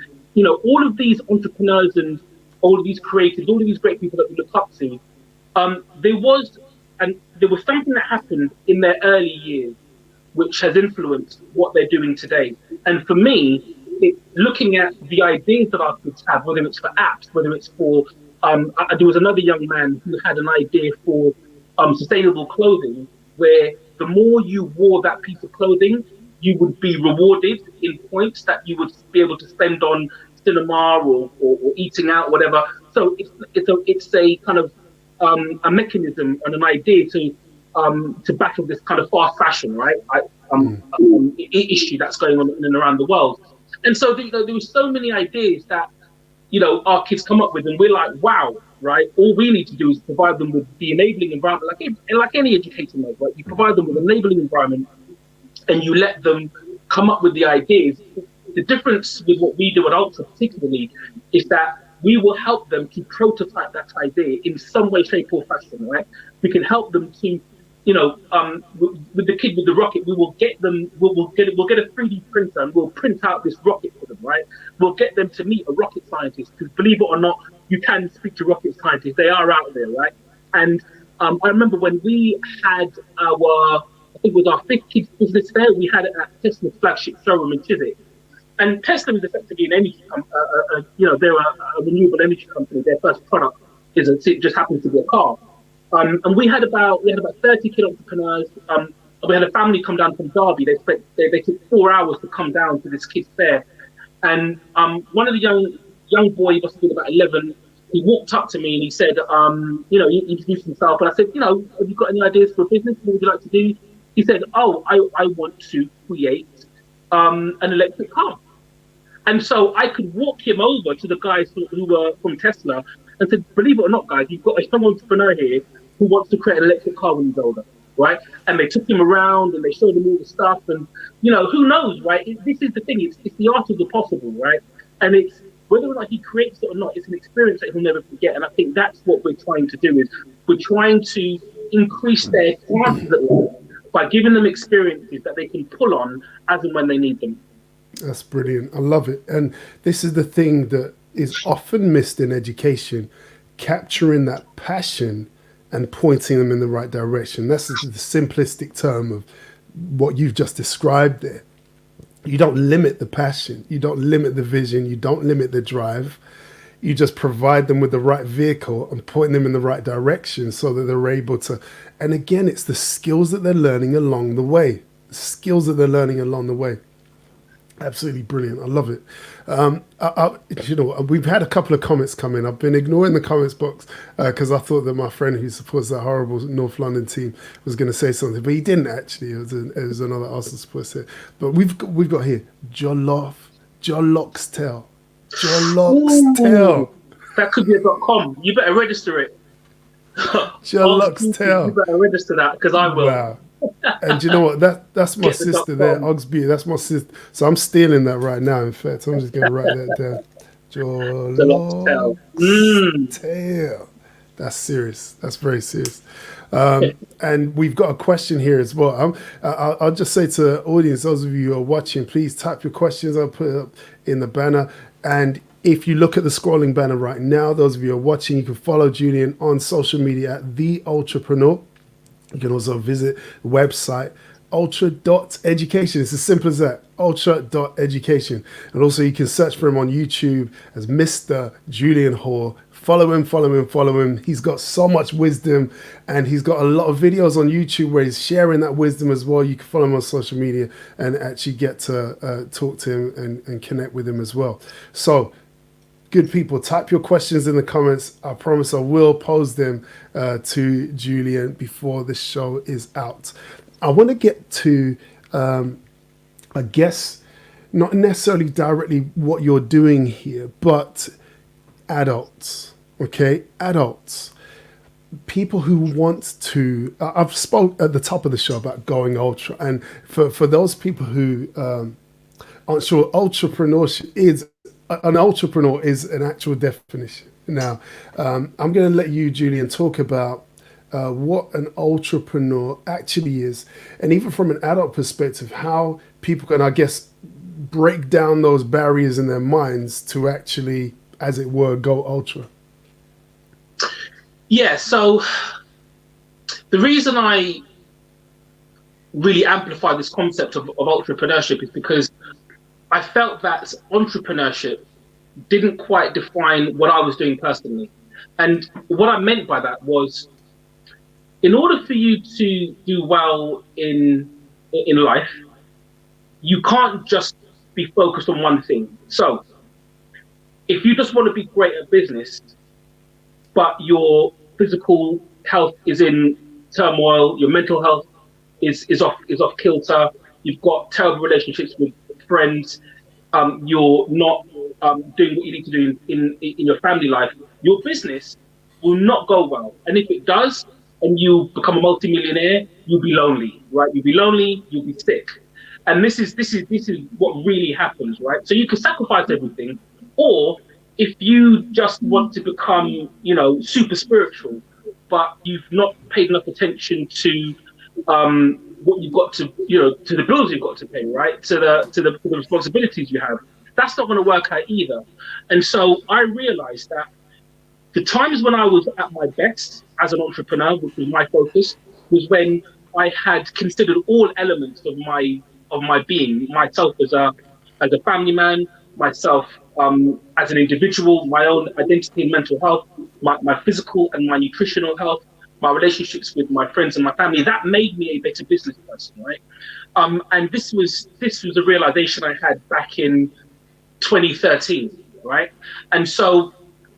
all of these entrepreneurs and all of these creators, all of these great people that we look up to, there was something that happened in their early years which has influenced what they're doing today. And for me, looking at the ideas that our kids have, whether it's for apps, whether it's for, there was another young man who had an idea for sustainable clothing, where the more you wore that piece of clothing, you would be rewarded in points that you would be able to spend on cinema or eating out, whatever. So it's a kind of a mechanism and an idea to battle this kind of fast fashion, right? Issue that's going on in and around the world. And so there were so many ideas that our kids come up with, and we're like, wow, right? All we need to do is provide them with the enabling environment, like any educator knows, right? You provide them with an enabling environment, and you let them come up with the ideas. The difference with what we do at Ultra particularly is that we will help them to prototype that idea in some way, shape or fashion, right? We can help them to, with the kid with the rocket, we'll get a 3D printer and we'll print out this rocket for them, right? We'll get them to meet a rocket scientist, because believe it or not, you can speak to rocket scientists. They are out there, right? And I remember when we had I think it was our 5th kids business fair, we had it at Tesla's flagship showroom in Chiswick. And Tesla is effectively an energy they're a renewable energy company. Their first product just happens to be a car. And we had about 30 kid entrepreneurs. We had a family come down from Derby. They took 4 hours to come down to this kids fair. And one of the young boy, he must have been about 11. He walked up to me and he said, he introduced himself. And I said, have you got any ideas for a business? What would you like to do? He said, I want to create an electric car. And so I could walk him over to the guys who were from Tesla and said, believe it or not, guys, you've got a young entrepreneur here who wants to create an electric car when he's older, right? And they took him around and they showed him all the stuff. And, who knows, right? This is the thing. It's the art of the possible, right? And it's whether or not he creates it or not, it's an experience that he'll never forget. And I think that's what we're trying to do, is we're trying to increase their chances at life by giving them experiences that they can pull on as and when they need them. That's brilliant. I love it. And this is the thing that is often missed in education, capturing that passion and pointing them in the right direction. That's the simplistic term of what you've just described there. You don't limit the passion, you don't limit the vision, you don't limit the drive. You just provide them with the right vehicle and point them in the right direction so that they're able to. And again, it's the skills that they're learning along the way. Skills that they're learning along the way. Absolutely brilliant. I love it. You know, we've had a couple of comments come in. I've been ignoring the comments box because I thought that my friend who supports that horrible North London team was going to say something, but he didn't actually. It was another Arsenal supporter. But we've got here Joloxtel. Joloxtel. That could be a .com. You better register it. Joloxtel. You better register that because I will. Wow. And you know what? That's my sister there, Ogsby. That's my sister. So I'm stealing that right now. In fact, I'm just going to write that down. Joloxtel. That's serious. That's very serious. And we've got a question here as well. I'll just say to the audience, those of you who are watching, please type your questions. I'll put it up in the banner. And if you look at the scrolling banner right now, those of you who are watching, you can follow Julian on social media at The Ultrapreneur. You can also visit the website ultra.education. It's as simple as that, ultra.education. And also you can search for him on YouTube as Mr. Julian Hall. Follow him. He's got so much wisdom, and he's got a lot of videos on YouTube where he's sharing that wisdom as well. You can follow him on social media and actually get to talk to him and connect with him as well. So, good people, type your questions in the comments. I promise I will pose them to Julian before the show is out. I want to get to, I guess, not necessarily directly what you're doing here, but adults, okay? Adults, people who want to, I've spoke at the top of the show about going ultra. And for those people who aren't sure, entrepreneurship is, an entrepreneur is an actual definition. Now, I'm going to let you, Julian, talk about what an entrepreneur actually is, and even from an adult perspective, how people can, I guess, break down those barriers in their minds to actually, as it were, go ultra. Yeah, so the reason I really amplify this concept of entrepreneurship is because I felt that entrepreneurship didn't quite define what I was doing personally. And what I meant by that was, in order for you to do well in life, you can't just be focused on one thing. So if you just want to be great at business, but your physical health is in turmoil, your mental health is off kilter, you've got terrible relationships with friends, you're not doing what you need to do in your family life, your business will not go well. And if it does, and you become a multimillionaire, you'll be lonely, right? You'll be lonely, you'll be sick. And this is what really happens, right? So you can sacrifice everything, or if you just want to become, super spiritual, but you've not paid enough attention to what you've got to, to the bills you've got to pay, right? To the responsibilities you have. That's not going to work out either. And so I realized that the times when I was at my best as an entrepreneur, which was my focus, was when I had considered all elements of my being, myself as a family man, myself as an individual, my own identity and mental health, my physical and my nutritional health, my relationships with my friends and my family. That made me a better business person, right? And this was a realization I had back in 2013, right? And so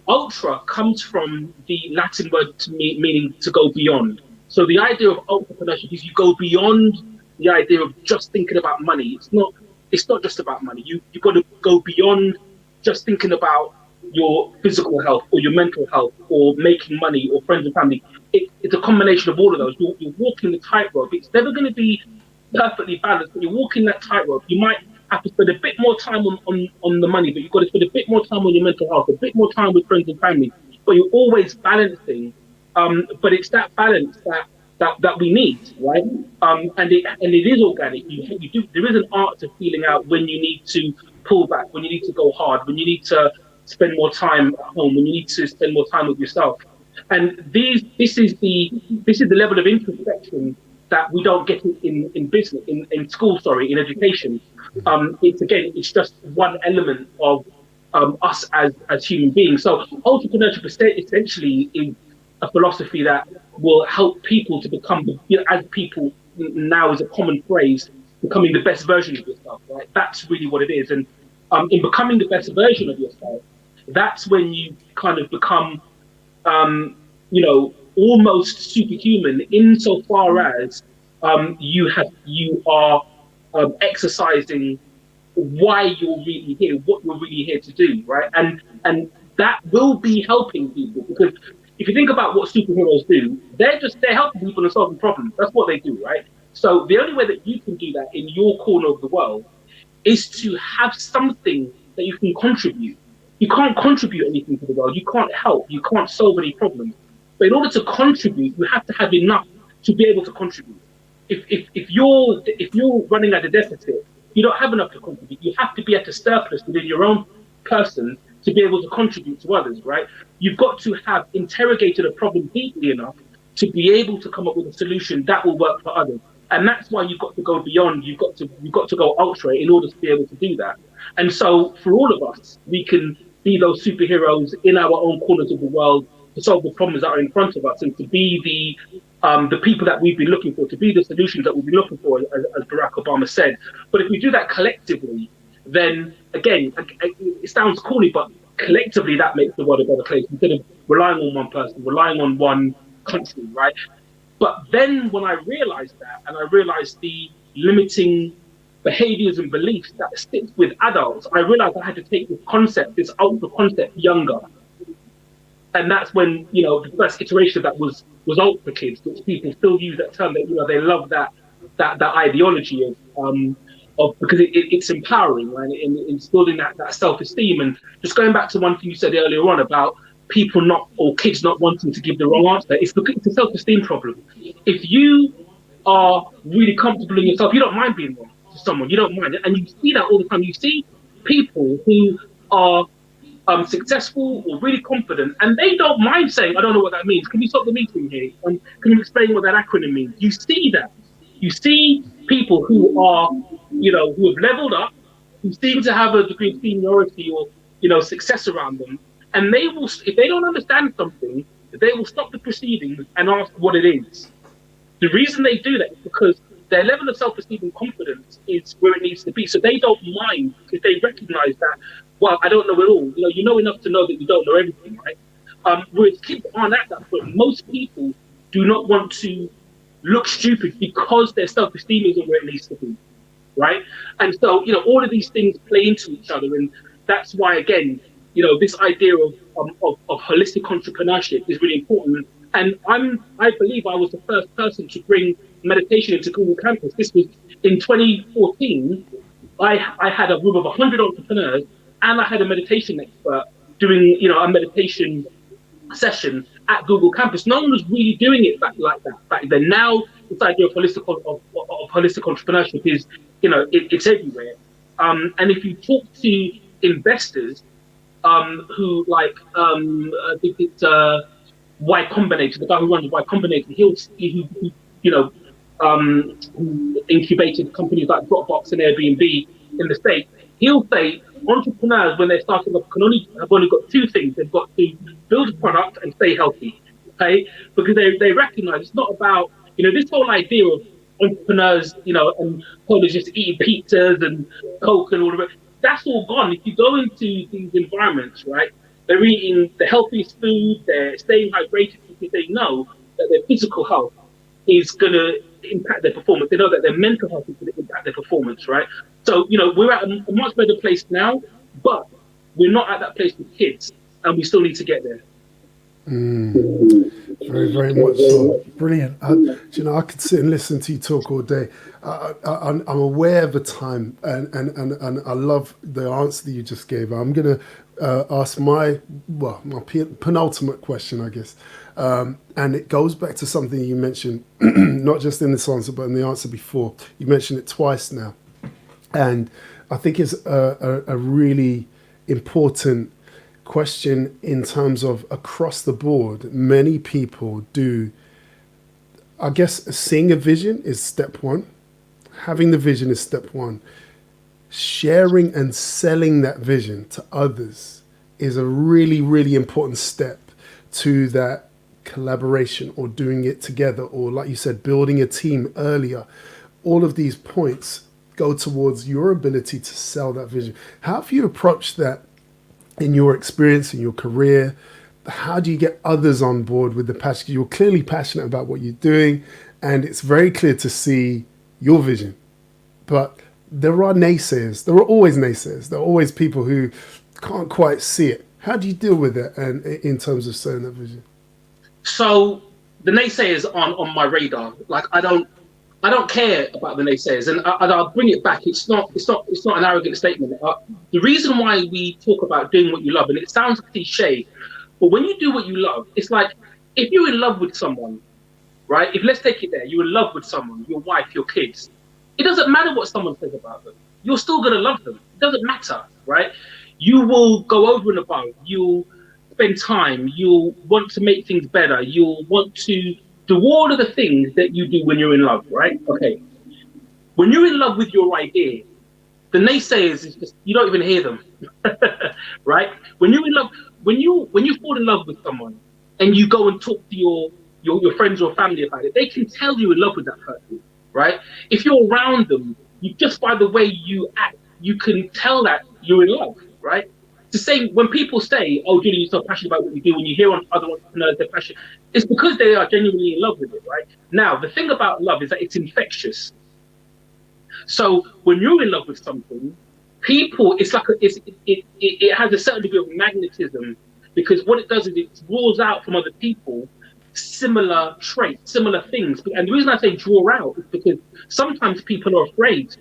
ultra comes from the Latin word meaning to go beyond. So the idea of entrepreneurship is you go beyond the idea of just thinking about money. It's not just about money. You've got to go beyond just thinking about your physical health or your mental health or making money or friends and family. It's a combination of all of those. You're walking the tightrope. It's never going to be perfectly balanced, but you're walking that tightrope. You might have to spend a bit more time on the money, but you've got to spend a bit more time on your mental health, a bit more time with friends and family. But you're always balancing. But it's that balance that we need, right? And it is organic. There is an art to feeling out when you need to pull back, when you need to go hard, when you need to spend more time at home, when you need to spend more time with yourself. And this is the level of introspection that we don't get in business, in school, sorry, in education. It's just one element of us as human beings. So entrepreneurship essentially is a philosophy that will help people to become, as people now is a common phrase, becoming the best version of yourself, right? That's really what it is. And in becoming the best version of yourself, that's when you kind of become, almost superhuman insofar as you are exercising why you're really here, what you're really here to do, right? And that will be helping people, because if you think about what superheroes do, they're helping people and solving problems. That's what they do, right? So the only way that you can do that in your corner of the world is to have something that you can contribute. You can't contribute anything to the world. You can't help. You can't solve any problems. But in order to contribute, you have to have enough to be able to contribute. If you're running at a deficit, you don't have enough to contribute. You have to be at a surplus within your own person to be able to contribute to others, right? You've got to have interrogated a problem deeply enough to be able to come up with a solution that will work for others. And that's why you've got to go beyond. You've got to go ultra in order to be able to do that. And so for all of us, we can be those superheroes in our own corners of the world to solve the problems that are in front of us, and to be the people that we've been looking for, to be the solutions that we've been looking for, as Barack Obama said. But if we do that collectively, then again, it sounds corny, but collectively that makes the world a better place, instead of relying on one person, relying on one country, right? But then when I realized that, and I realized the limiting behaviors and beliefs that stick with adults, I realized I had to take this ultra concept younger. And that's when, the first iteration of that was Ultra Kids, which people still use that term. That they love that ideology of because it's empowering, right? And it's building that self-esteem. And just going back to one thing you said earlier on about kids not wanting to give the wrong answer, it's a self-esteem problem. If you are really comfortable in yourself, you don't mind being wrong to someone. You don't mind it, and you see that all the time. You see people who are successful or really confident, and they don't mind saying, "I don't know what that means. Can you stop the meeting here? Can you explain what that acronym means?" You see that. You see people who are, who have leveled up, who seem to have a degree of seniority or, success around them, and they will, if they don't understand something, they will stop the proceedings and ask what it is. The reason they do that is because their level of self-esteem and confidence is where it needs to be. So they don't mind if they recognize that, well, I don't know it all. You know enough to know that you don't know everything, right? Whereas kids aren't at that point. Most people do not want to look stupid because their self-esteem isn't where it needs to be, right? And so, all of these things play into each other. And that's why, again, this idea of holistic entrepreneurship is really important. And I believe I was the first person to bring meditation into Google Campus. This was in 2014. I had a group of 100 entrepreneurs, and I had a meditation expert doing, a meditation session at Google Campus. No one was really doing it like that back then. Now, this idea of holistic entrepreneurship is, it's everywhere. And if you talk to investors who I think it's Y Combinator, the guy who runs Y Combinator, who incubated companies like Dropbox and Airbnb in the States, he'll say entrepreneurs, when they're starting up, have only got two things. They've got to build a product and stay healthy, okay? Because they recognize it's not about, this whole idea of entrepreneurs, and probably just eating pizzas and Coke and all of it. That's all gone. If you go into these environments, right, they're eating the healthiest food, they're staying hydrated because they know that their physical health is going to impact their performance. They know that their mental health is going to impact their performance, right? So, we're at a much better place now, but we're not at that place with kids, and we still need to get there. Very, very much so. Brilliant. I could sit and listen to you talk all day. I'm aware of the time, and I love the answer that you just gave. I'm going to ask my penultimate question, I guess. And it goes back to something you mentioned, not just in this answer, but in the answer before. You mentioned it twice now. And I think it's a really important question in terms of across the board. Many people do I guess seeing a vision is step one. Having the vision is step one. Sharing and selling that vision to others is a really, really important step to that collaboration or doing it together, or like you said, building a team earlier. All of these points go towards your ability to sell that vision. How have you approached that in your experience, in your career? How do you get others on board with the passion? You're clearly passionate about what you're doing, and it's very clear to see your vision. But there are naysayers. There are always naysayers. There are always people who can't quite see it. How do you deal with it, and in terms of selling that vision? So the naysayers aren't on my radar. Like I don't care about the naysayers, and I'll bring it back. It's not an arrogant statement. The reason why we talk about doing what you love, and it sounds cliche, but when you do what you love, it's like if you're in love with someone, right? If let's take it there, you're in love with someone, your wife, your kids. It doesn't matter what someone says about them. You're still gonna love them. It doesn't matter, right? You will go over and above. You'll spend time. You'll want to make things better. You'll want to do all of the things that you do when you're in love, right? Okay. When you're in love with your idea, the naysayers is just you don't even hear them, right? When you're in love, when you fall in love with someone and you go and talk to your friends or family about it, they can tell you're in love with that person, right? If you're around them, you just by the way you act, you can tell that you're in love, right? The same when people say, "Oh, Julian, you're so passionate about what you do." When you hear on other entrepreneurs, they're passionate. It's because they are genuinely in love with it, right? Now, the thing about love is that it's infectious. So when you're in love with something, people, it's like it has a certain degree of magnetism because what it does is it draws out from other people similar traits, similar things. And the reason I say draw out is because sometimes people are afraid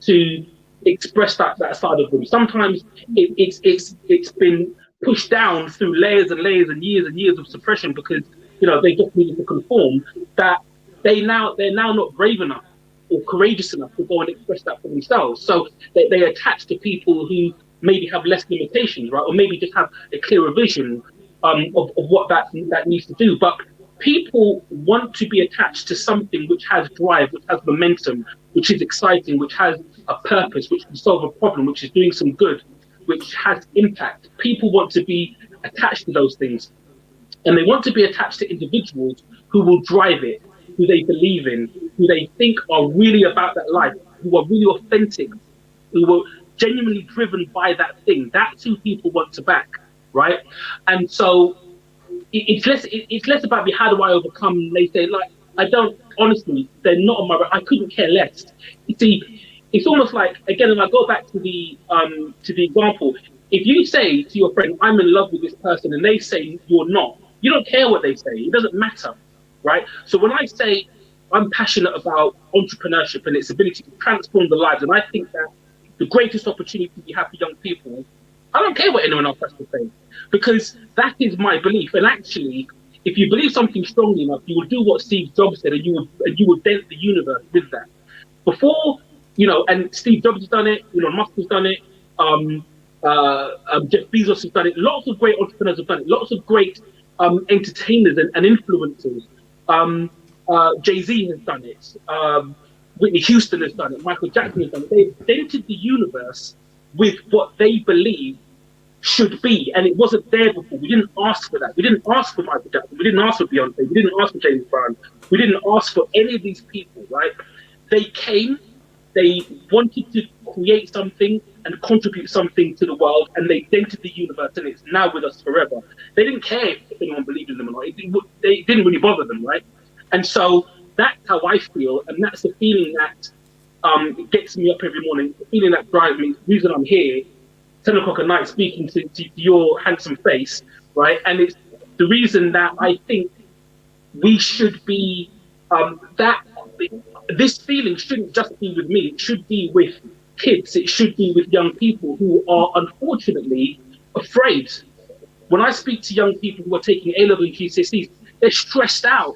to express that side of them. Sometimes it's been pushed down through layers and layers and years of suppression because they just needed to conform. That they're now not brave enough or courageous enough to go and express that for themselves. So they attach to people who maybe have less limitations, right, or maybe just have a clearer vision of what that needs to do. But people want to be attached to something which has drive, which has momentum, which is exciting, which has a purpose, which can solve a problem, which is doing some good, which has impact. People want to be attached to those things. And they want to be attached to individuals who will drive it, who they believe in, who they think are really about that life, who are really authentic, who are genuinely driven by that thing. That's who people want to back, right? And so it's less about me. How do I overcome? They say, like, I don't, honestly, they're not on my, I couldn't care less. You see, it's almost like, again, and I go back to the example, if you say to your friend, I'm in love with this person, and they say you're not, you don't care what they say. It doesn't matter, right? So when I say I'm passionate about entrepreneurship and its ability to transform the lives, and I think that the greatest opportunity we have for young people, I don't care what anyone else has to say, because that is my belief. And actually, if you believe something strongly enough, you will do what Steve Jobs said, and you will dent the universe with that. Before, and Steve Jobs has done it, Elon Musk has done it, Jeff Bezos has done it, lots of great entrepreneurs have done it, lots of great entertainers and influencers. Jay-Z has done it, Whitney Houston has done it, Michael Jackson has done it. They've dented the universe with what they believe should be, and it wasn't there before. We didn't ask for that. We didn't ask for Michael Jackson. We didn't ask for Beyonce. We didn't ask for James Brown. We didn't ask for any of these people, right? They came, they wanted to create something and contribute something to the world, and they dented the universe, and it's now with us forever. They didn't care if anyone believed in them or not. It didn't really bother them, right? And so that's how I feel, and that's the feeling that gets me up every morning, the feeling that drives me, the reason I'm here, 10 o'clock at night, speaking to your handsome face, right? And it's the reason that I think we should be, this feeling shouldn't just be with me, it should be with kids, it should be with young people who are unfortunately afraid. When I speak to young people who are taking A-level and GCSEs, they're stressed out.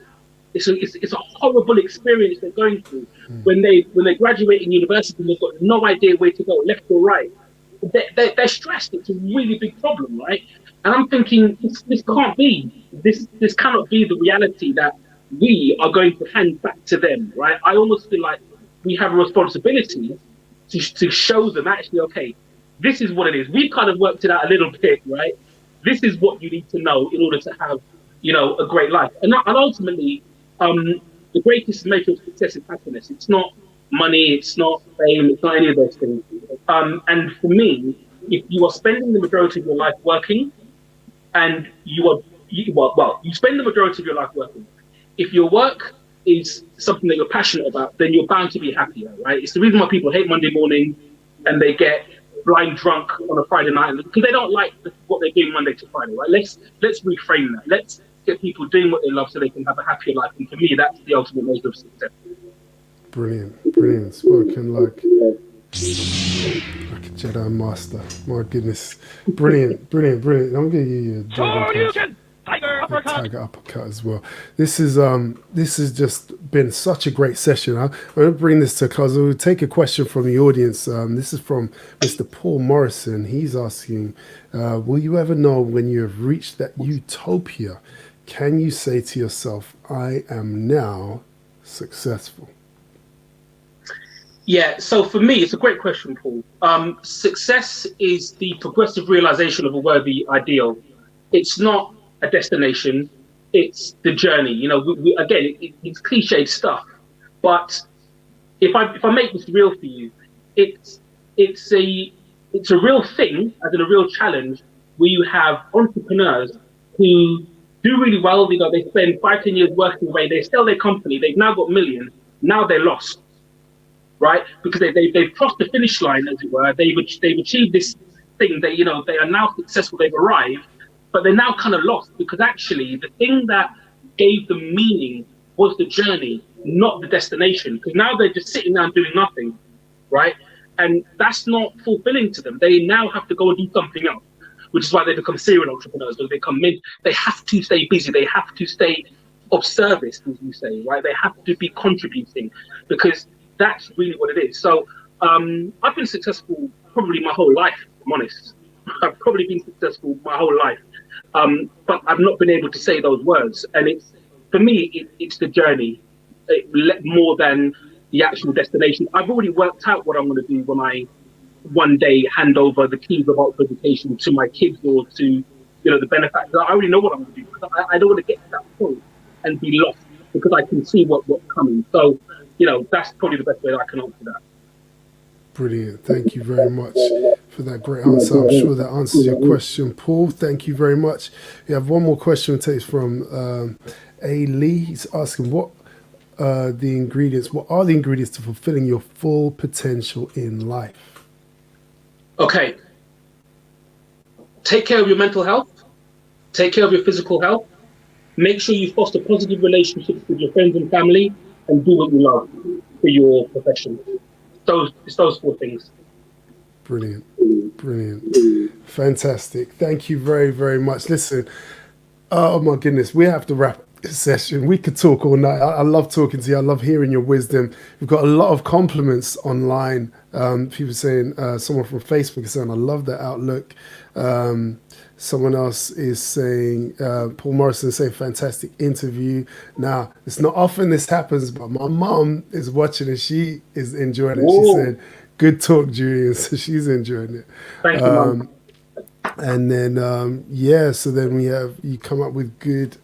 It's a horrible experience they're going through. When they graduate in university and they've got no idea where to go, left or right. They're stressed. It's a really big problem, right? And I'm thinking this can't be. This cannot be the reality that we are going to hand back to them, right? I almost feel like we have a responsibility to show them actually, okay, this is what it is. We've kind of worked it out a little bit, right? This is what you need to know in order to have, a great life. And ultimately, the greatest measure of success is happiness. It's not money, it's not fame, it's not any of those things. And for me, if you are spending the majority of your life working, and you spend the majority of your life working. If your work is something that you're passionate about, then you're bound to be happier, right? It's the reason why people hate Monday morning and they get blind drunk on a Friday night because they don't like what they're doing Monday to Friday, right? Let's reframe that. Let's get people doing what they love so they can have a happier life. And for me, that's the ultimate measure of success. Brilliant. Spoken like a Jedi Master. My goodness. Brilliant. I'm going to give you a Dragon Punch. Tiger uppercut as well. This has just been such a great session. I'm going to bring this to close. We'll take a question from the audience. This is from Mr. Paul Morrison. He's asking, will you ever know when you have reached that utopia? Can you say to yourself, I am now successful? Yeah, so for me, it's a great question, Paul. Success is the progressive realization of a worthy ideal. It's not a destination, it's the journey. It's cliched stuff, but if I make this real for you, it's a real thing, as in a real challenge, where you have entrepreneurs who do really well. They spend 5-10 years working away, they sell their company, they've now got millions, now they're lost, right? Because they've crossed the finish line, as it were. They've achieved this thing. They are now successful. They've arrived, but they're now kind of lost because actually the thing that gave them meaning was the journey, not the destination. Because now they're just sitting down doing nothing, right? And that's not fulfilling to them. They now have to go and do something else, which is why they become serial entrepreneurs. They have to stay busy. They have to stay of service, as you say, right? They have to be contributing because that's really what it is. So I've been successful probably my whole life, if I'm honest. I've probably been successful my whole life. But I've not been able to say those words. And for me, it's the journey more than the actual destination. I've already worked out what I'm going to do when I one day hand over the keys of Ultra Education to my kids or to the benefactors. I already know what I'm going to do. I don't want to get to that point and be lost because I can see what's coming. So, that's probably the best way that I can answer that. Brilliant. Thank you very much for that great answer. I'm sure that answers your question, Paul. Thank you very much. We have one more question. It takes from A. Lee. He's asking, what are the ingredients to fulfilling your full potential in life? Okay. Take care of your mental health. Take care of your physical health. Make sure you foster positive relationships with your friends and family, and do what you love for your profession. It's those 4 things. Brilliant. Fantastic. Thank you very, very much. Listen, oh my goodness, we have to wrap this session. We could talk all night. I love talking to you. I love hearing your wisdom. We've got a lot of compliments online. People saying, someone from Facebook is saying, I love the outlook. Someone else is saying, Paul Morrison is saying, fantastic interview. Now, it's not often this happens, but my mom is watching and she is enjoying it. Whoa. She said, good talk, Julian. So she's enjoying it. Thank you, Mom. And then, so then you come up with good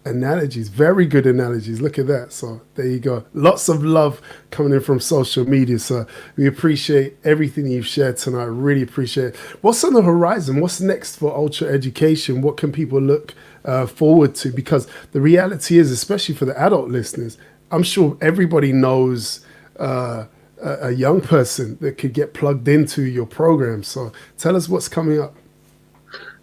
analogies, very good analogies. Look at that. So there you go. Lots of love coming in from social media. So we appreciate everything you've shared tonight. Really appreciate it. What's on the horizon? What's next for Ultra Education? What can people look forward to? Because the reality is, especially for the adult listeners, I'm sure everybody knows a young person that could get plugged into your program. So tell us what's coming up.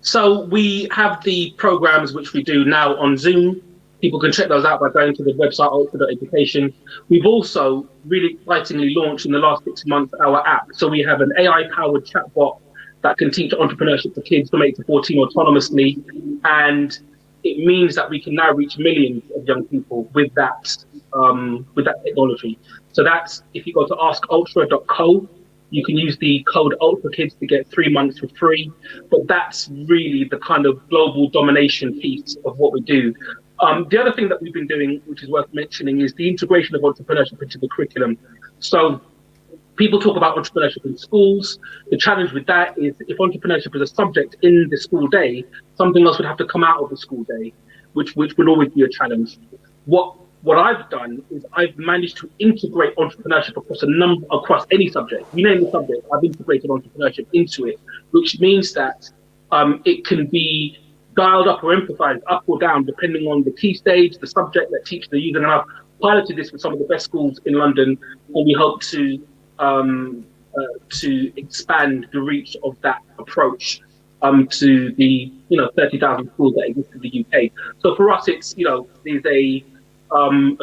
So we have the programs which we do now on Zoom. People can check those out by going to the website ultra.education. We've also really excitingly launched in the last 6 months our app. So we have an AI-powered chatbot that can teach entrepreneurship for kids from 8 to 14 autonomously. And it means that we can now reach millions of young people with that technology. So that's, if you go to askultra.co, you can use the code UltraKids to get 3 months for free. But that's really the kind of global domination piece of what we do. The other thing that we've been doing, which is worth mentioning, is the integration of entrepreneurship into the curriculum. So people talk about entrepreneurship in schools. The challenge with that is if entrepreneurship is a subject in the school day, something else would have to come out of the school day, which would always be a challenge. What I've done is I've managed to integrate entrepreneurship across any subject. You name the subject, I've integrated entrepreneurship into it, which means that it can be dialed up or emphasized up or down depending on the key stage, the subject that teachers are using. And I've piloted this with some of the best schools in London, and we hope to expand the reach of that approach to the 30,000 schools that exist in the UK. So for us, it's there's a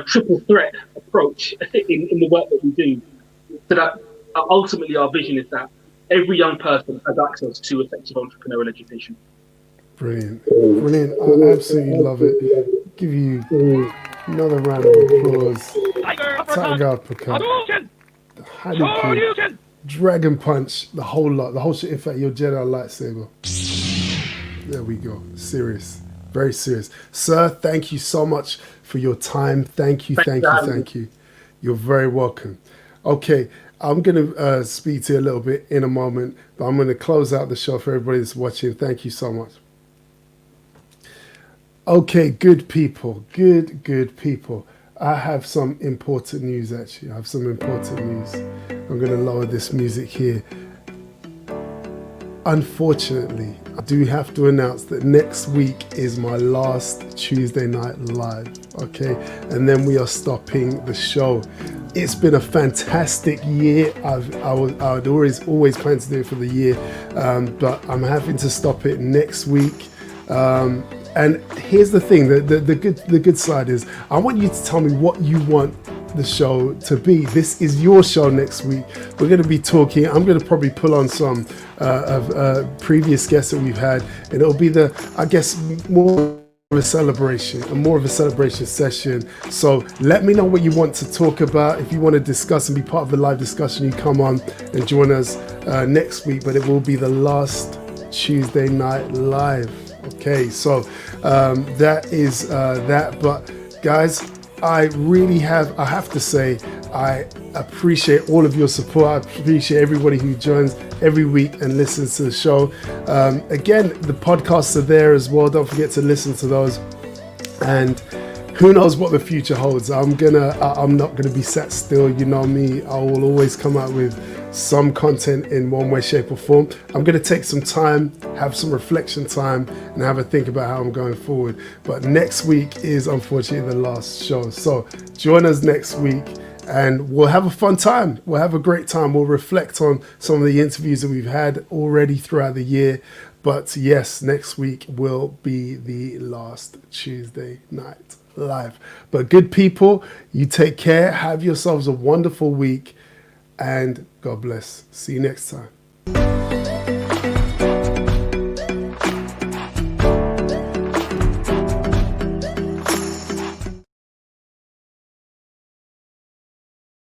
triple threat approach in the work that we do. So that ultimately our vision is that every young person has access to effective entrepreneurial education. Brilliant. Brilliant. I absolutely love it. Give you another round of applause. Tiger uppercut. Hadouken. Dragon punch. The whole lot. The whole shit. In fact, your Jedi lightsaber. There we go. Serious. Very serious. Sir, thank you so much for your time. Thank you. You're very welcome. Okay. I'm going to speak to you a little bit in a moment, but I'm going to close out the show for everybody that's watching. Thank you so much. Okay, good people. Good people. I have some important news, actually. I'm going to lower this music here. Unfortunately, I do have to announce that next week is my last Tuesday night live, okay? And then we are stopping the show. It's been a fantastic year. I'd always planned to do it for the year, but I'm having to stop it next week. And here's the thing, the good side is I want you to tell me what you want the show to be. This is your show next week. We're going to be talking. I'm going to probably pull on some of previous guests that we've had, and it'll be more of a celebration session. So let me know what you want to talk about. If you want to discuss and be part of the live discussion, you come on and join us next week, but it will be the last Tuesday night live. Okay, so that is that. But guys, I have to say, I appreciate all of your support. I appreciate everybody who joins every week and listens to the show. Again, the podcasts are there as well. Don't forget to listen to those. And who knows what the future holds. I'm not gonna be sat still. You know me. I will always come out with some content in one way, shape, or form. I'm going to take some time, have some reflection time, and have a think about how I'm going forward. But next week is unfortunately the last show. So join us next week and we'll have a fun time. We'll have a great time. We'll reflect on some of the interviews that we've had already throughout the year. But yes, next week will be the last Tuesday night live. But good people, you take care. Have yourselves a wonderful week. And God bless. See you next time.